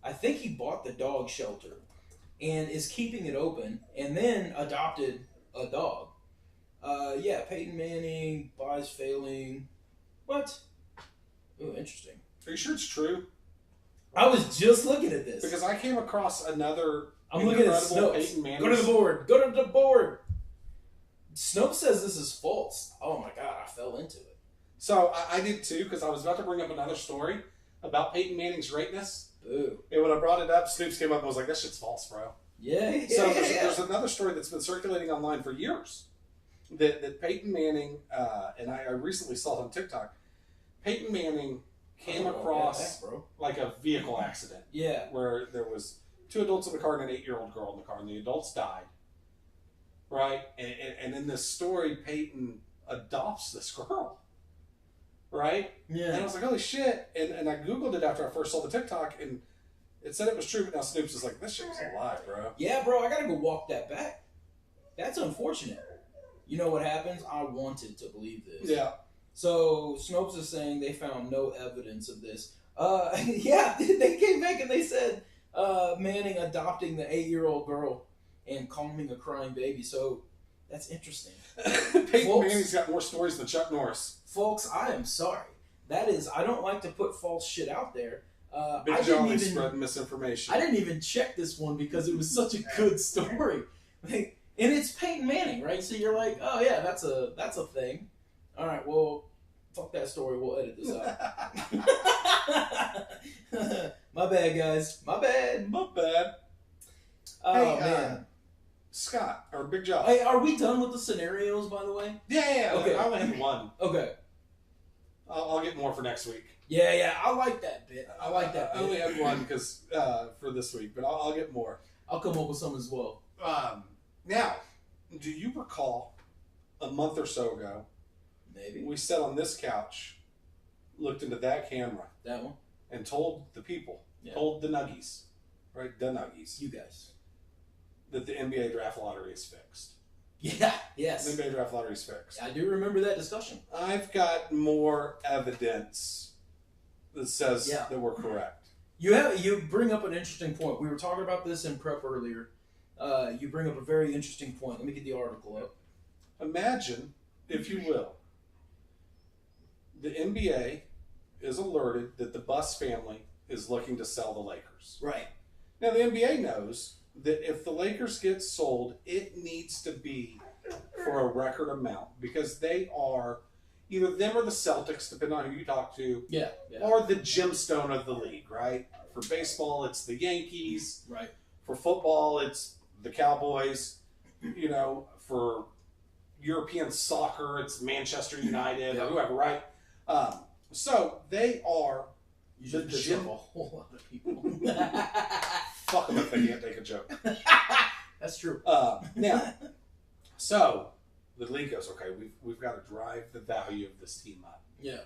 I think he bought the dog shelter and is keeping it open, and then adopted a dog. Peyton Manning, buys failing. What? Oh, interesting. Are you sure it's true? I was just looking at this. Because I came across another I'm looking at Snopes. Peyton Manning. Go to the board. Snopes says this is false. Oh my God, I fell into it. So I did too, because I was about to bring up another story about Peyton Manning's greatness. Ooh. And when I brought it up, Snoops came up and was like, "That shit's false, bro." Yeah. So there's another story that's been circulating online for years. That Peyton Manning, and I recently saw it on TikTok, Peyton Manning came across like a vehicle accident. Yeah. Where there was 2 adults in the car and an 8-year-old girl in the car, and the adults died. Right? And in this story, Peyton adopts this girl. Right? Yeah. And I was like, holy shit. And I Googled it after I first saw the TikTok, and it said it was true, but now Snoops is like, this shit was a lie, bro. Yeah, bro, I gotta go walk that back. That's unfortunate. You know what happens? I wanted to believe this. Yeah. So Snopes is saying they found no evidence of this. Yeah, they came back and they said Manning adopting the 8-year-old girl and calming a crying baby. So that's interesting. Peyton Manning's got more stories than Chuck Norris. Folks, I am sorry. That is, I don't like to put false shit out there, Big Johnny spreading misinformation. I didn't even check this one because it was such a good story. And it's Peyton Manning, right? So you're like, oh yeah, that's a thing. All right, well, fuck that story. We'll edit this out. My bad, guys. My bad. Oh, man. Scott, or Big Josh. Hey, are we done with the scenarios, by the way? Yeah. Okay. I only have one. Okay. I'll get more for next week. Yeah. I like that bit. I only have one because for this week, but I'll get more. I'll come up with some as well. Now, do you recall a month or so ago? Maybe. We sat on this couch, looked into that camera. That one? And told the people, told the Nuggies, right? The Nuggies. You guys. That the NBA draft lottery is fixed. Yeah, yes. The NBA draft lottery is fixed. I do remember that discussion. I've got more evidence that says that we're correct. You bring up an interesting point. We were talking about this in prep earlier. You bring up a very interesting point. Let me get the article up. Imagine, if you will, the NBA is alerted that the Buss family is looking to sell the Lakers. Right. Now, the NBA knows that if the Lakers get sold, it needs to be for a record amount because they are either them or the Celtics, depending on who you talk to, or the gemstone of the league, right? For baseball, it's the Yankees. Right. For football, it's the Cowboys. You know, for European soccer, it's Manchester United or whoever, right? So they are you just pissed off a whole lot of people. Fuck them if they can't take a joke. That's true. Now, so the league goes, okay, we've got to drive the value of this team up. Yeah.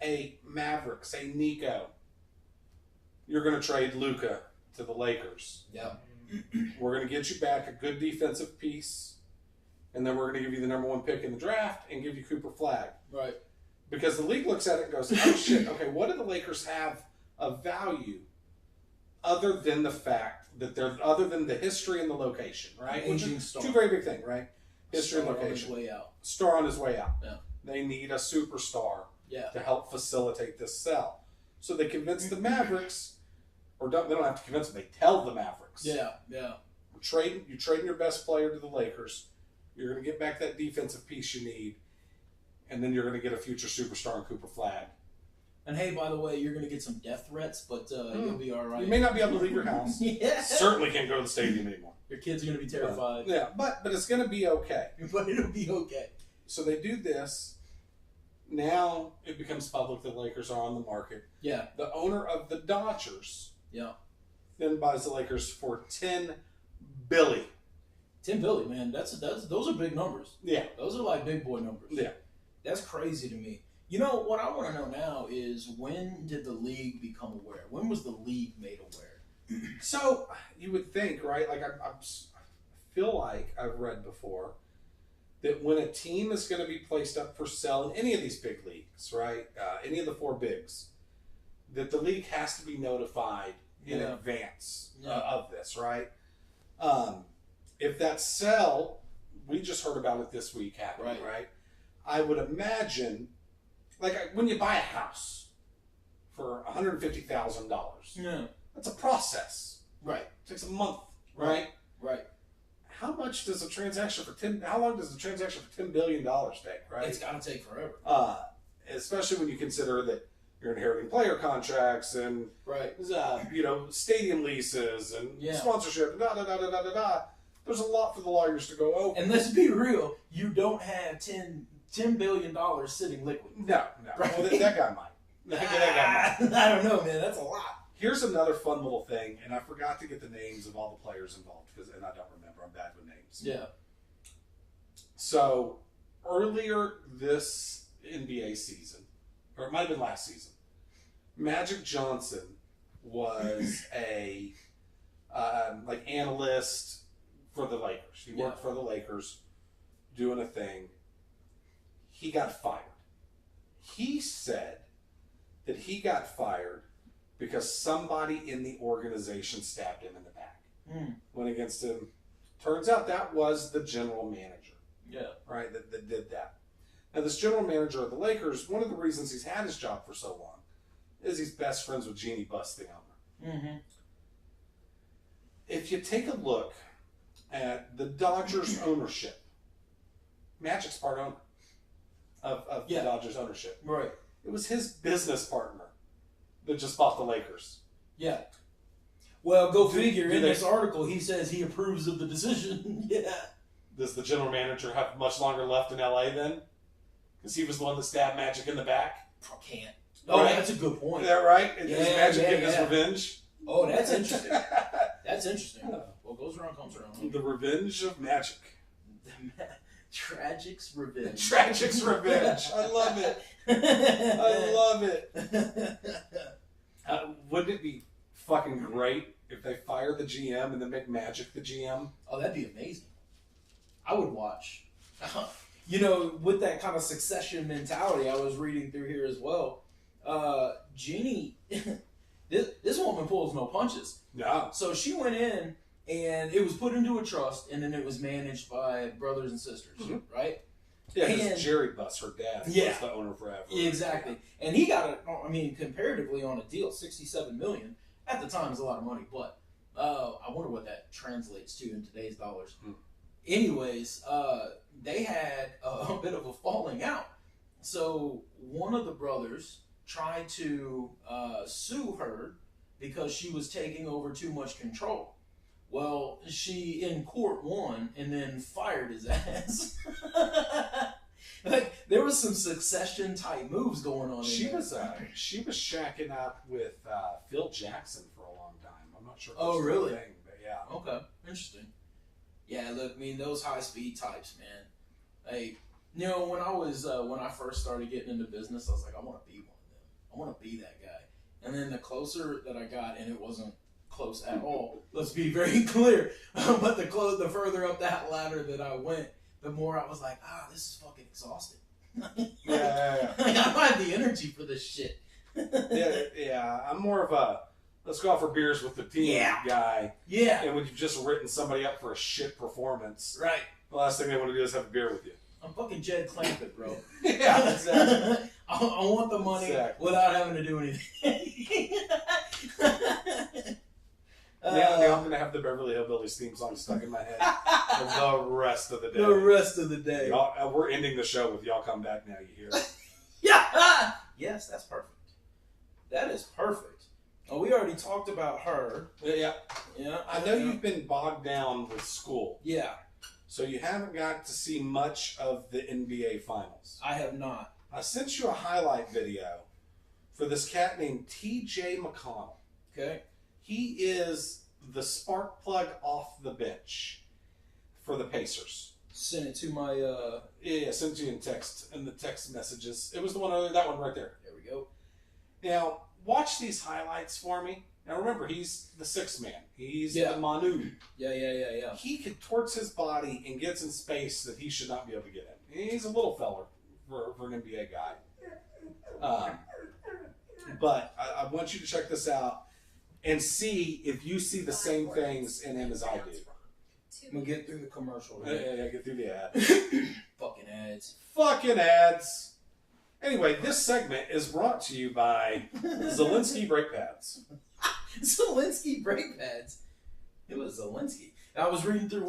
A Maverick, say Nico, you're going to trade Luka to the Lakers. Yeah. We're going to get you back a good defensive piece, and then we're going to give you the number one pick in the draft and give you Cooper Flag. Right. Because the league looks at it and goes, oh shit, okay, what do the Lakers have of value other than the fact that other than the history and the location, right? Aging star. Two very big things, right? History Star and location. On his way out. Star on his way out. Yeah. They need a superstar to help facilitate this sell. So they convince the Mavericks, they don't have to convince them, they tell the Mavericks. Yeah. You're trading your best player to the Lakers. You're going to get back that defensive piece you need. And then you're going to get a future superstar in Cooper Flag. And hey, by the way, you're going to get some death threats, but you'll be all right. You may not be able to leave your house. Certainly can't go to the stadium anymore. Your kids are going to be terrified. But it's going to be okay. But it'll be okay. So they do this. Now it becomes public that the Lakers are on the market. Yeah. The owner of the Dodgers then buys the Lakers for $10 billion. $10 billion, man. Those are big numbers. Yeah. Those are like big boy numbers. Yeah. That's crazy to me. You know, what I want to know now is when did the league become aware? When was the league made aware? So, you would think, right? Like, I feel like I've read before that when a team is going to be placed up for sale in any of these big leagues, right? Any of the four bigs, that the league has to be notified in advance of this, right? If that sell, we just heard about it this week happening, right? I would imagine, like when you buy a house for $150,000, that's a process. Right. It takes a month, right? Right. How much does a transaction how long does a transaction for $10 billion take, right? It's got to take forever. Especially when you consider that you're inheriting player contracts and, stadium leases and sponsorship, There's a lot for the lawyers to go over. And let's be real, you don't have $10 billion sitting liquid. No. Right? Well, that guy might. That guy might. I don't know, man. That's a lot. Here's another fun little thing, and I forgot to get the names of all the players involved, and I don't remember. I'm bad with names. Yeah. So, earlier this NBA season, or it might have been last season, Magic Johnson was a analyst for the Lakers. He worked for the Lakers doing a thing. He got fired. He said that he got fired because somebody in the organization stabbed him in the back. Went against him. Turns out that was the general manager. Yeah. Right? That did that. Now, this general manager of the Lakers, one of the reasons he's had his job for so long is he's best friends with Jeannie Buss, the owner. Mm-hmm. If you take a look at the Dodgers ownership, Magic's part owner of the Dodgers ownership. Right. It was his business partner that just bought the Lakers. Yeah. Well, go figure. In this article, he says he approves of the decision. Yeah. Does the general manager have much longer left in LA then? Because he was the one that stabbed Magic in the back? Can't. Oh, right? That's a good point. Is that right? Is Magic getting his revenge? Oh, that's interesting. That's interesting. What goes around comes around. Huh? The revenge of Magic. Tragic's revenge. Tragic's revenge. I love it. I love it. Wouldn't it be fucking great if they fire the GM and then make Magic the GM? Oh, that'd be amazing. I would watch. You know, with that kind of succession mentality, I was reading through here as well. Jeannie, this woman pulls no punches. No. So she went in, and it was put into a trust, and then it was managed by brothers and sisters, right? Yeah, because Jerry Buss, her dad, was the owner forever. Exactly. And he got it, I mean, comparatively on a deal, $67 million. At the time, is a lot of money, but I wonder what that translates to in today's dollars. Anyways, they had a bit of a falling out. So one of the brothers tried to sue her because she was taking over too much control. Well, she in court won and then fired his ass. Like there was some succession type moves going on. She was shacking up with Phil Jackson for a long time. I'm not sure. Oh, really? Thing, but yeah. Okay, interesting. Yeah, look, I mean those high speed types, man. Like, you know, when I first started getting into business, I was like, I want to be one of them. I want to be that guy. And then the closer that I got, and it wasn't close at all. Let's be very clear. But the further up that ladder that I went, the more I was like, this is fucking exhausting. Yeah. Like, I don't have the energy for this shit. yeah. I'm more of a let's go out for beers with the team guy. Yeah. And when you've just written somebody up for a shit performance, right? The last thing they want to do is have a beer with you. I'm fucking Jed Clampett, bro. Yeah, exactly. I want the money without having to do anything. Now I'm going to have the Beverly Hillbillies theme song stuck in my head for the rest of the day. The rest of the day. We're ending the show with Y'all Come Back Now, you hear? Yeah. Yes, that's perfect. That is perfect. Oh, we already talked about her. Yeah. I know you've been bogged down with school. Yeah. So you haven't got to see much of the NBA Finals. I have not. I sent you a highlight video for this cat named T.J. McConnell. Okay. He is the spark plug off the bench for the Pacers. Send it to my... Yeah, send it to you in the text messages. It was the one, that one right there. There we go. Now, watch these highlights for me. Now remember, he's the sixth man. He's the Manu. Yeah. He contorts his body and gets in space that he should not be able to get in. He's a little feller for an NBA guy. But I want you to check this out and see if you see the same things in him as I do. I'm going to get through the commercial. Yeah, get through the ad. Fucking ads. Anyway, this segment is brought to you by Zelensky Brake Pads. Zelensky brake pads. It was Zelensky. I was reading through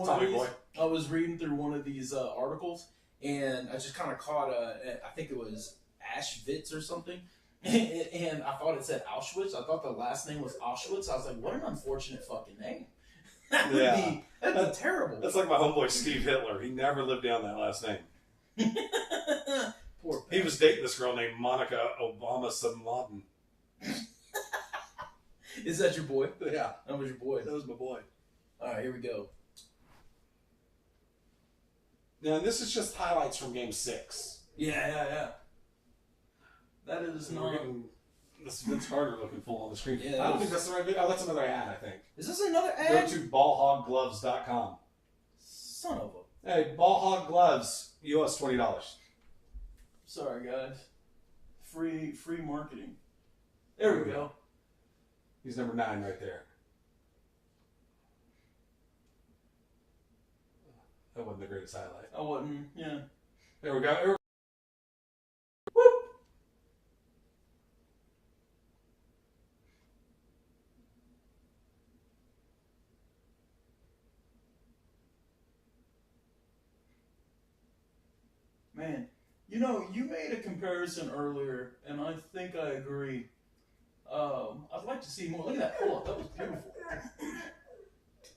one of these articles, and I just kind of caught I think it was Auschwitz or something, and I thought it said Auschwitz. I thought the last name was Auschwitz. I was like, what an unfortunate fucking name. That'd be terrible. That's like my homeboy Steve Hitler. He never lived down that last name. Poor he was dating this girl named Monica Obama Bin Laden. Is that your boy? Yeah. That was your boy. That was my boy. All right, here we go. Now, this is just highlights from Game 6. Yeah. That is not... This Vince Carter looking full on the screen. Yeah, I don't think that's the right video. Oh, that's another ad, I think. Is this another ad? Go to ballhoggloves.com. Son of a... Hey, Ball Hog Gloves, US $20. Sorry, guys. Free marketing. There we go. He's number 9 right there. That wasn't the greatest highlight. I wasn't, yeah. There we go. Man, you made a comparison earlier, and I think I agree. I'd like to see more. Look at that pull-up. That was beautiful.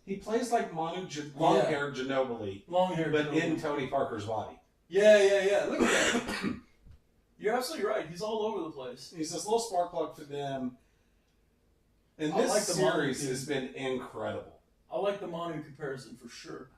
He plays like long-haired Ginobili. Long-haired but Ginobili. in Tony Parker's body. Yeah. Look at that. You're absolutely right. He's all over the place. He's this little spark plug for them. And this like the series has been incredible. I like the Manu comparison for sure.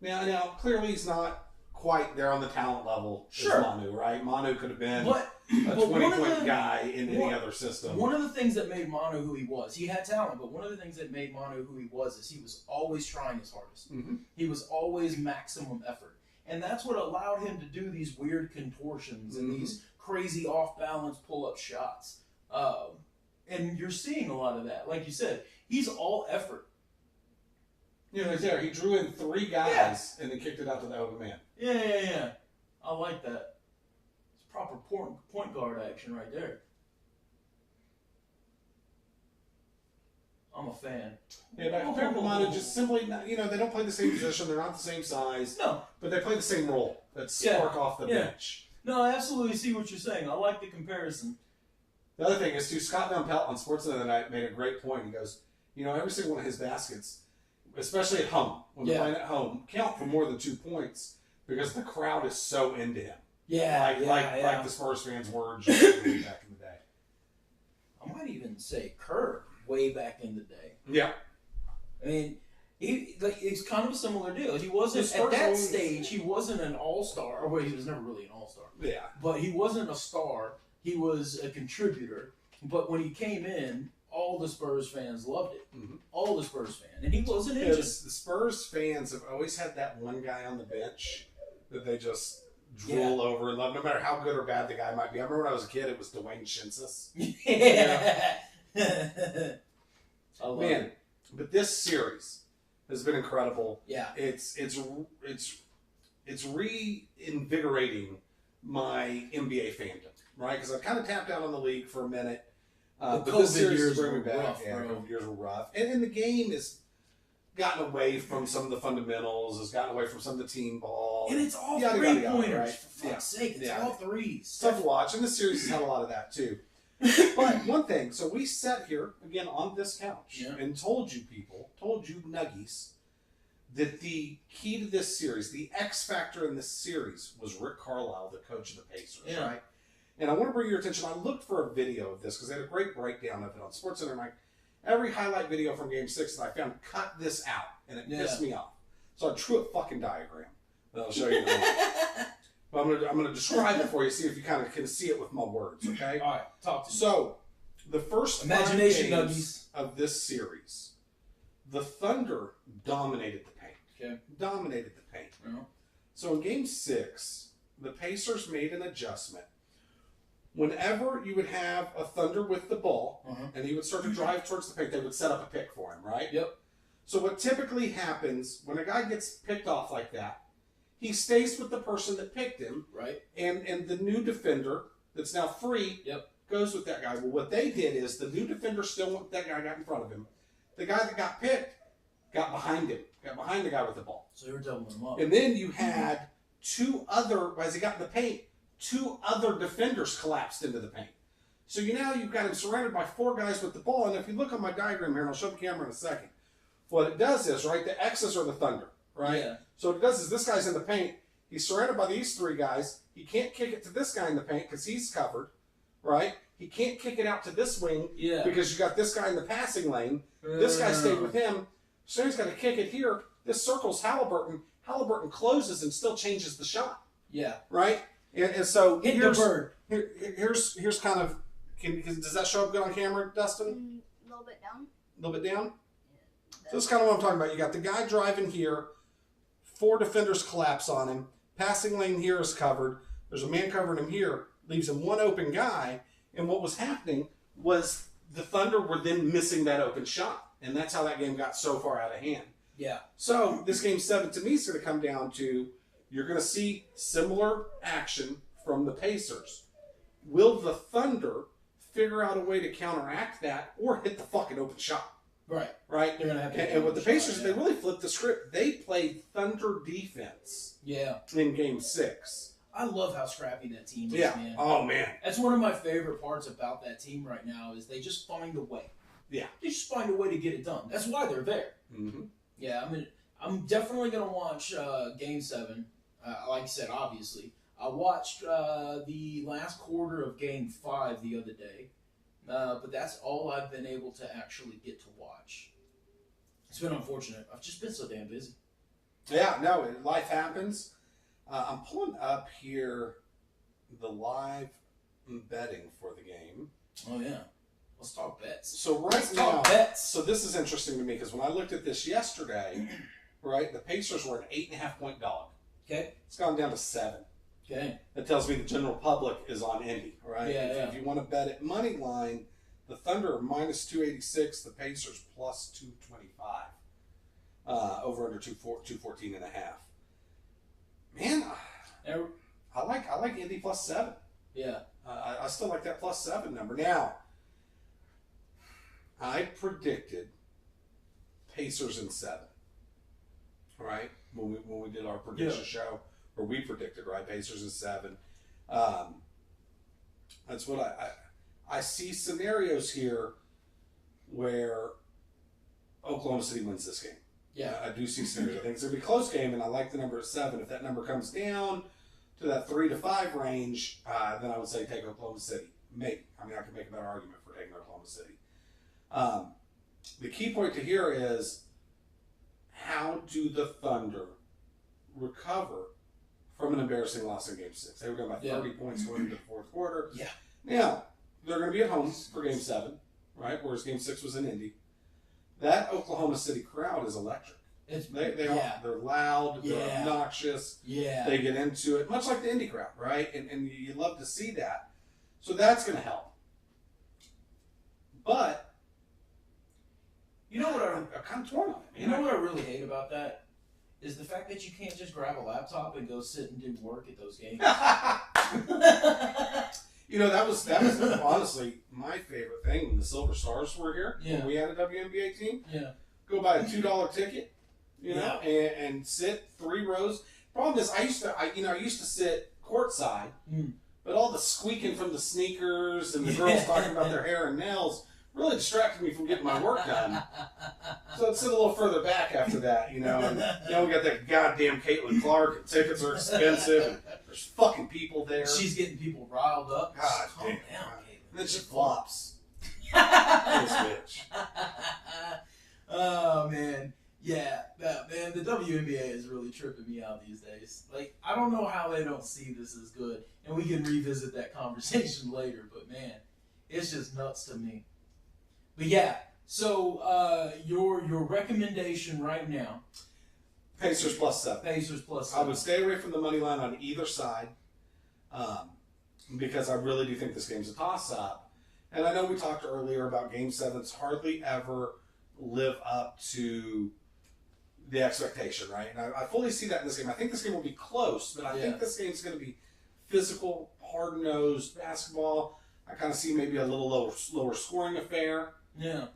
Now, clearly he's not quite there on the talent level as Manu, right? Manu could have been a 20-point guy in any other system. One of the things that made Manu who he was, he had talent, but one of the things that made Manu who he was is he was always trying his hardest. Mm-hmm. He was always maximum effort. And that's what allowed him to do these weird contortions and these crazy off-balance pull-up shots. And you're seeing a lot of that. Like you said, he's all effort. He drew in 3 guys and then kicked it out to the open man. Yeah. I like that. It's proper point guard action right there. I'm a fan. Yeah, but Fairmont just simply, they don't play the same position. They're not the same size. No. But they play the same role. That's spark off the bench. No, I absolutely see what you're saying. I like the comparison. The other thing is, too, Scott Van Pelt on Sportsnet the night made a great point. He goes, every single one of his baskets, especially at home, when they're playing at home, count for more than 2 points because the crowd is so into him. Like the Spurs fans were just back in the day. I might even say Kerr way back in the day. Yeah. I mean, it's kind of a similar deal. He wasn't, at that stage, he wasn't an all-star. Well, he was never really an all-star. Yeah. But he wasn't a star. He was a contributor. But when he came in, all the Spurs fans loved it. Mm-hmm. All the Spurs fans. And he wasn't injured. The Spurs fans have always had that one guy on the bench that they just drool over and love, no matter how good or bad the guy might be. I remember when I was a kid, it was Dwayne Shinsis. Yeah. Man, but this series has been incredible. Yeah. It's reinvigorating my NBA fandom, right? Because I've kind of tapped out on the league for a minute. But this series is bringing me back. Rough, COVID years were rough. And the game has gotten away from some of the fundamentals, has gotten away from some of the team ball. And it's all three-pointers, right? for fuck's sake. It's all threes. It's tough to watch, and this series has had a lot of that, too. But one thing, so we sat here, again, on this couch, and told you nuggies, that the key to this series, the X factor in this series, was Rick Carlisle, the coach of the Pacers, right? And I want to bring your attention, I looked for a video of this, because they had a great breakdown of it on SportsCenter. Like, every highlight video from Game 6 that I found cut this out, and it pissed me off. So I drew a fucking diagram that I'll show you in a moment. But I'm gonna describe it for you, see if you kind of can see it with my words, okay? All right, talk to me. So, the first 5 games of this series, the Thunder dominated the paint. Okay. Dominated the paint. Yeah. So in Game 6, the Pacers made an adjustment. Whenever you would have a Thunder with the ball, and he would start to drive towards the paint, they would set up a pick for him, right? Yep. So what typically happens, when a guy gets picked off like that, he stays with the person that picked him. Right. And the new defender that's now free goes with that guy. Well, what they did is the new defender still went with that guy got in front of him. The guy that got picked got behind him. Got behind the guy with the ball. So you were doubling them up. And then you had as he got in the paint, 2 other defenders collapsed into the paint. So you've got him surrounded by 4 guys with the ball. And if you look on my diagram here, and I'll show the camera in a second, what it does is, right, the X's are the Thunder, right? Yeah. So what it does is this guy's in the paint. He's surrounded by these 3 guys. He can't kick it to this guy in the paint because he's covered, right? He can't kick it out to this wing because you got this guy in the passing lane. This guy stayed with him. So he's got to kick it here. This circles Halliburton. Halliburton closes and still changes the shot. Yeah. Right? And so here's kind of, does that show up good on camera, Dustin? A little bit down. A little bit down? Yeah, so this is kind of what I'm talking about. You got the guy driving here. 4 defenders collapse on him. Passing lane here is covered. There's a man covering him here. Leaves him 1 open guy. And what was happening was the Thunder were then missing that open shot. And that's how that game got so far out of hand. Yeah. So this Game 7 to me is going to come down to, you're going to see similar action from the Pacers. Will the Thunder figure out a way to counteract that or hit the fucking open shot? Right? They're going to have to and with the Pacers, they really flipped the script. They played Thunder defense in Game 6. I love how scrappy that team is, man. Oh, man. That's one of my favorite parts about that team right now is they just find a way. Yeah. They just find a way to get it done. That's why they're there. Mm-hmm. Yeah, I mean, I'm definitely going to watch Game 7. Like I said, obviously. I watched the last quarter of Game 5 the other day. But that's all I've been able to actually get to watch. It's been unfortunate. I've just been so damn busy. Yeah, no, life happens. I'm pulling up here the live betting for the game. Oh, yeah. Let's talk bets. So Let's talk bets. So this is interesting to me because when I looked at this yesterday, right, the Pacers were an 8.5-point dog. Okay. It's gone down to 7. Okay. That tells me the general public is on Indy, right? If you want to bet at money line, the Thunder are minus 286, the Pacers plus 225. Over under 214 and a half. Man, I like Indy plus 7. Yeah. I still like that plus 7 number. Now, I predicted Pacers in 7. Right? When we did our prediction show, or we predicted, right? Pacers in 7. That's what I see scenarios here where Oklahoma City wins this game. Yeah. I do see scenarios. I think it's going to be a close game, and I like the number at 7. If that number comes down to that 3 to 5 range, then I would say take Oklahoma City. Maybe. I mean, I can make a better argument for taking Oklahoma City. The key point to here is how do the Thunder recover from an embarrassing loss in Game 6? They were going by 30 points going into the fourth quarter. Yeah. Now, they're going to be at home for Game 7, right? Whereas Game 6 was in Indy. That Oklahoma City crowd is electric. They're loud, they're obnoxious, they get into it, much like the Indy crowd, right? And you love to see that. So that's going to help. But, you know what, I'm kind of torn on it. You know what I really hate about that? Is the fact that you can't just grab a laptop and go sit and do work at those games. You know, that was honestly my favorite thing when the Silver Stars were here. Yeah. When we had a WNBA team. Yeah. Go buy a $2 ticket, you know, and sit 3 rows. Problem is, I used to sit courtside, but all the squeaking from the sneakers and the girls talking about their hair and nails really distracted me from getting my work done. So I'd sit a little further back after that, you know. And we got that goddamn Caitlyn Clark, and tickets are expensive, and there's fucking people there. She's getting people riled up. God Calm damn. down, Caitlyn. And then she flops. This bitch. Oh, man. Yeah, man, the WNBA is really tripping me out these days. Like, I don't know how they don't see this as good, and we can revisit that conversation later, but man, it's just nuts to me. But yeah, so your recommendation right now? Pacers plus 7. Pacers plus 7. I would stay away from the money line on either side because I really do think this game's a toss-up. And I know we talked earlier about Game 7's hardly ever live up to the expectation, right? And I fully see that in this game. I think this game will be close, but I think this game's going to be physical, hard-nosed basketball. I kind of see maybe a little lower scoring affair. Yeah.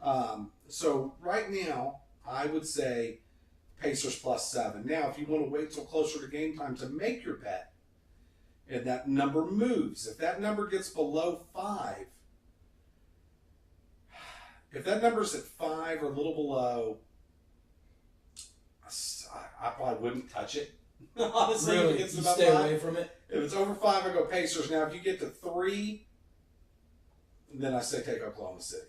So right now, I would say Pacers plus 7. Now, if you want to wait till closer to game time to make your bet, and that number moves, if that number gets below 5, if that number's at 5 or a little below, I probably wouldn't touch it. Honestly, really? If it's you about stay 5, away from it? If it's over 5, I go Pacers. Now, if you get to 3, then I say take Oklahoma City.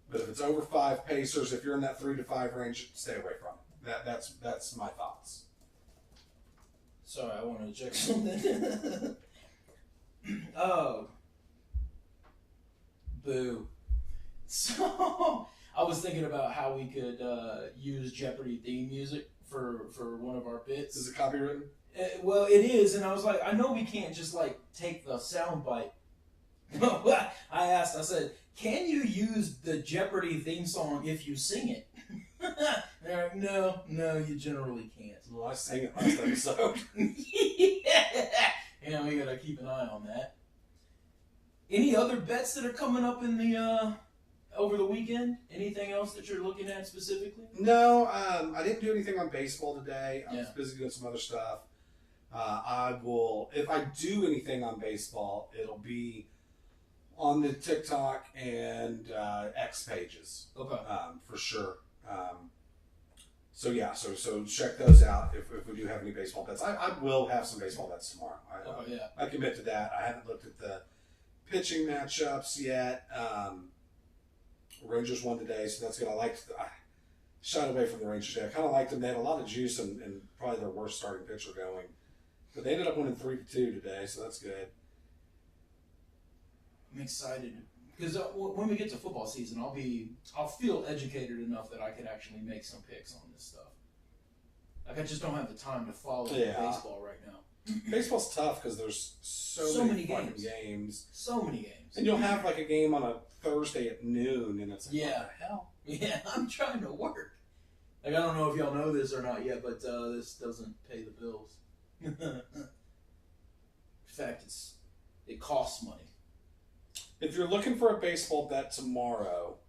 But if it's over 5, Pacers. If you're in that 3 to 5 range, stay away from it. That's my thoughts. Sorry, I wanted to check something. Oh. Boo. So, I was thinking about how we could use Jeopardy theme music for one of our bits. Is it copywritten? Well, it is, and I was like, I know we can't just like take the sound bite. I asked, I said, can you use the Jeopardy theme song if you sing it? They're like, no, you generally can't. Well, I sang it last episode. Yeah, we gotta keep an eye on that. Any other bets that are coming up in the over the weekend? Anything else that you're looking at specifically? No, I didn't do anything on baseball today. I was busy doing some other stuff. I will, if I do anything on baseball, it'll be on the TikTok and X pages. Okay. For sure. So check those out if we do have any baseball bets. I will have some baseball bets tomorrow. I commit to that. I haven't looked at the pitching matchups yet. Rangers won today, so that's good. I shied away from the Rangers today. I kind of liked them. They had a lot of juice and probably their worst starting pitcher going. But they ended up winning 3-2 today, so that's good. I'm excited because when we get to football season, I'll feel educated enough that I could actually make some picks on this stuff. Like I just don't have the time to follow baseball right now. Baseball's tough because there's so many games. So many games. And you'll have like a game on a Thursday at noon, and it's like, what the hell? Yeah, I'm trying to work. Like I don't know if y'all know this or not yet, but this doesn't pay the bills. In fact, it costs money. If you're looking for a baseball bet tomorrow,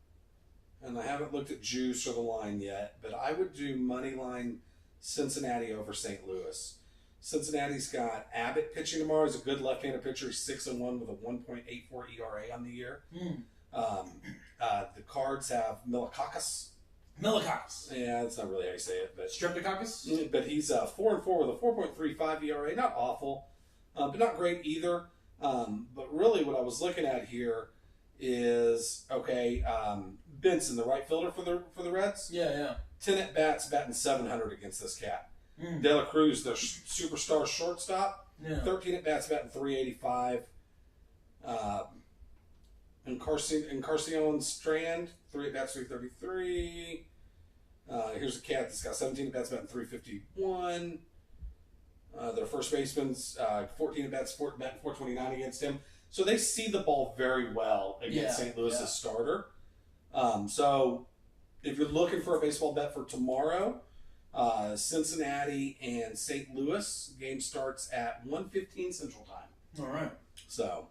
and I haven't looked at juice or the line yet, but I would do money line Cincinnati over St. Louis. Cincinnati's got Abbott pitching tomorrow. He's a good left-handed pitcher. He's 6-1 with a 1.84 ERA on the year. The Cards have Milakakis. Yeah, that's not really how you say it, but Streptococcus. But he's 4-4 with a 4.35 ERA. Not awful, but not great either. But really, what I was looking at here is Benson, the right fielder for the Reds. 10 at bats, batting .700 against this cat. De La Cruz, the superstar shortstop. 13 at bats, batting .385. And Carcion Strand, 3 at bats, .333. Here's a cat that's got 17 at bats, batting .351. Their first baseman's 14 at bats, batting .429 against him. So they see the ball very well against St. Louis's starter. So if you're looking for a baseball bet for tomorrow, Cincinnati and St. Louis game starts at 1:15 Central Time. All right. So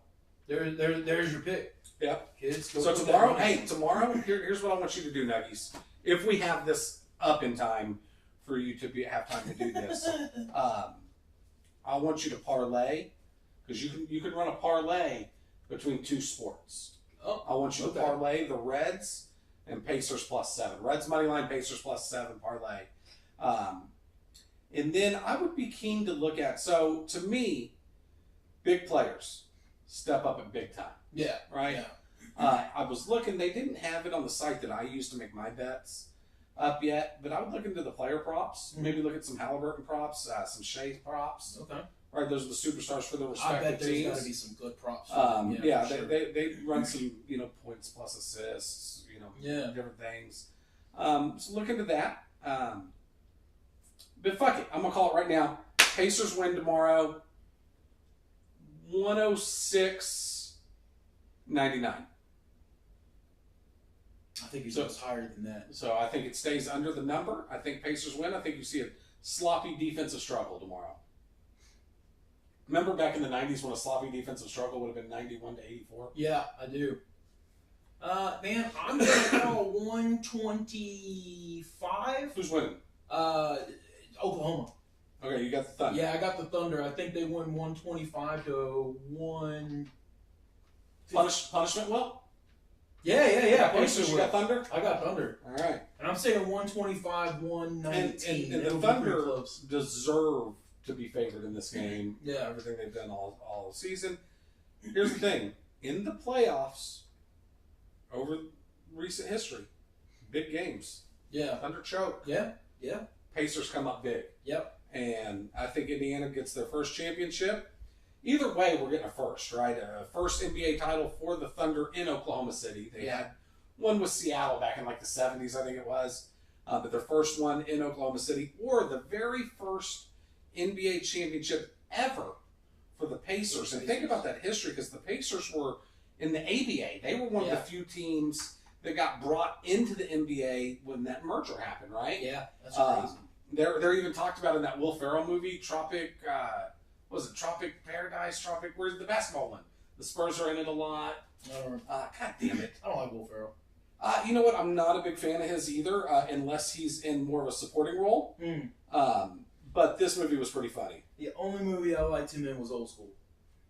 there's your pick. Yep. Kids, so tomorrow, here's what I want you to do, Nuggies. If we have this up in time for you to have time to do this, I want you to parlay, because you can run a parlay between two sports. I want you to parlay the Reds and Pacers +7. Reds money line, Pacers +7 parlay. And then I would be keen to look at, so to me, big players step up at big time. Yeah. Right? Yeah. I was looking, they didn't have it on the site that I used to make my bets up yet, but I would look into the player props. Maybe look at some Halliburton props, some Shea props. Okay. Right, those are the superstars for the respective teams. I bet there's got to be some good props. Sure. they run some points plus assists, different things. So look into that. But fuck it, I'm gonna call it right now. Pacers win tomorrow. 106-99. I think he goes higher than that. So I think it stays under the number. I think Pacers win. I think you see a sloppy defensive struggle tomorrow. Remember back in the 90s when a sloppy defensive struggle would have been 91-84? Yeah, I do. Man, I'm going to call 125. Who's winning? Oklahoma. Okay, you got the Thunder. Yeah, I got the Thunder. I think they won 125 to 1. Punishment will? Yeah. Pacers, you got Thunder? I got Thunder. All right. And I'm saying 125, 119. And the Thunder deserve to be favored in this game. Yeah. Everything they've done all season. Here's the thing. In the playoffs, over recent history, big games. Yeah. Thunder choke. Yeah. Pacers come up big. Yep. And I think Indiana gets their first championship. Either way, we're getting a first, right? A first NBA title for the Thunder in Oklahoma City. They had one with Seattle back in like the 70s, I think it was. But their first one in Oklahoma City, or the very first NBA championship ever for the Pacers. And think about that history, because the Pacers were in the ABA. They were one of the few teams that got brought into the NBA when that merger happened, right? Yeah, that's crazy. They're even talked about in that Will Ferrell movie, Tropic Paradise? Where's the basketball one? The Spurs are in it a lot. I don't know. God damn it. I don't like Will Ferrell. You know what? I'm not a big fan of his either, unless he's in more of a supporting role. But this movie was pretty funny. The only movie I liked him in was Old School.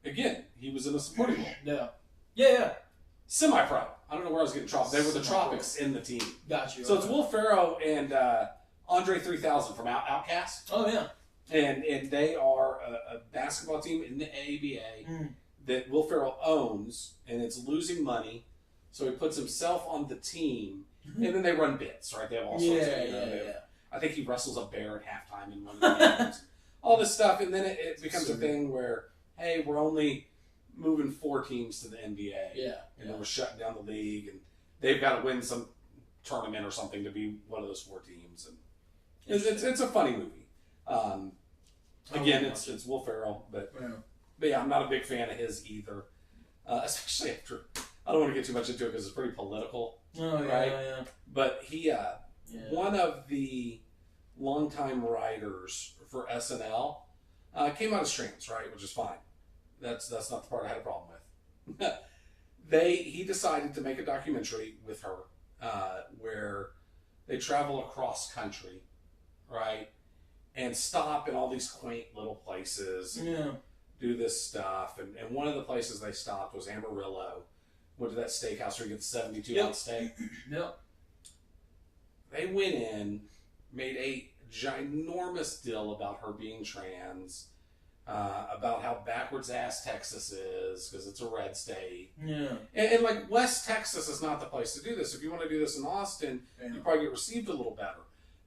Again, he was in a supporting role. Yeah. Yeah. Semi-pro. I don't know where I was getting Tropics. They were the Tropics in the team. Got you. So it's Will Ferrell and Andre 3000 from Outcast. Oh, yeah. And they are a basketball team in the ABA that Will Ferrell owns, and it's losing money. So he puts himself on the team, and then they run bits, right? They have all sorts of, I think he wrestles a bear at halftime in one of the games. All this stuff, and then it becomes a thing where, hey, we're only moving 4 teams to the NBA. And then we're shutting down the league, and they've got to win some tournament or something to be one of those 4 teams. And it's a funny movie. Again, it's Will Ferrell, but yeah, I'm not a big fan of his either. Especially after, I don't want to get too much into it because it's pretty political. Right? But he, one of the longtime writers for SNL, came out as trans, right? Which is fine. That's not the part I had a problem with. He decided to make a documentary with her, where they travel across country, right? And stop in all these quaint little places. Do this stuff. And one of the places they stopped was Amarillo. Went to that steakhouse where you get the 72-ounce steak. They went in, made a ginormous deal about her being trans, about how backwards ass Texas is, because it's a red state. And like, West Texas is not the place to do this. If you want to do this in Austin, you probably get received a little better.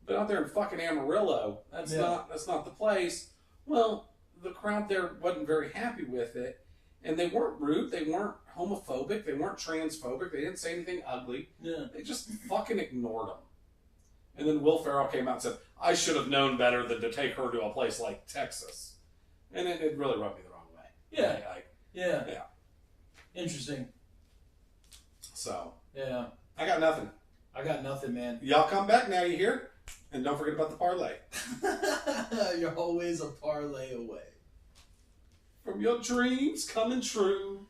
But out there in fucking Amarillo, that's not the place. Well, the crowd there wasn't very happy with it, and they weren't rude, they weren't homophobic, they weren't transphobic, they didn't say anything ugly. They just fucking ignored them. And then Will Ferrell came out and said, I should have known better than to take her to a place like Texas. And it really rubbed me the wrong way. Yeah. Interesting. So. Yeah. I got nothing. I got nothing, man. Y'all come back now, you hear? And don't forget about the parlay. You're always a parlay away from your dreams coming true.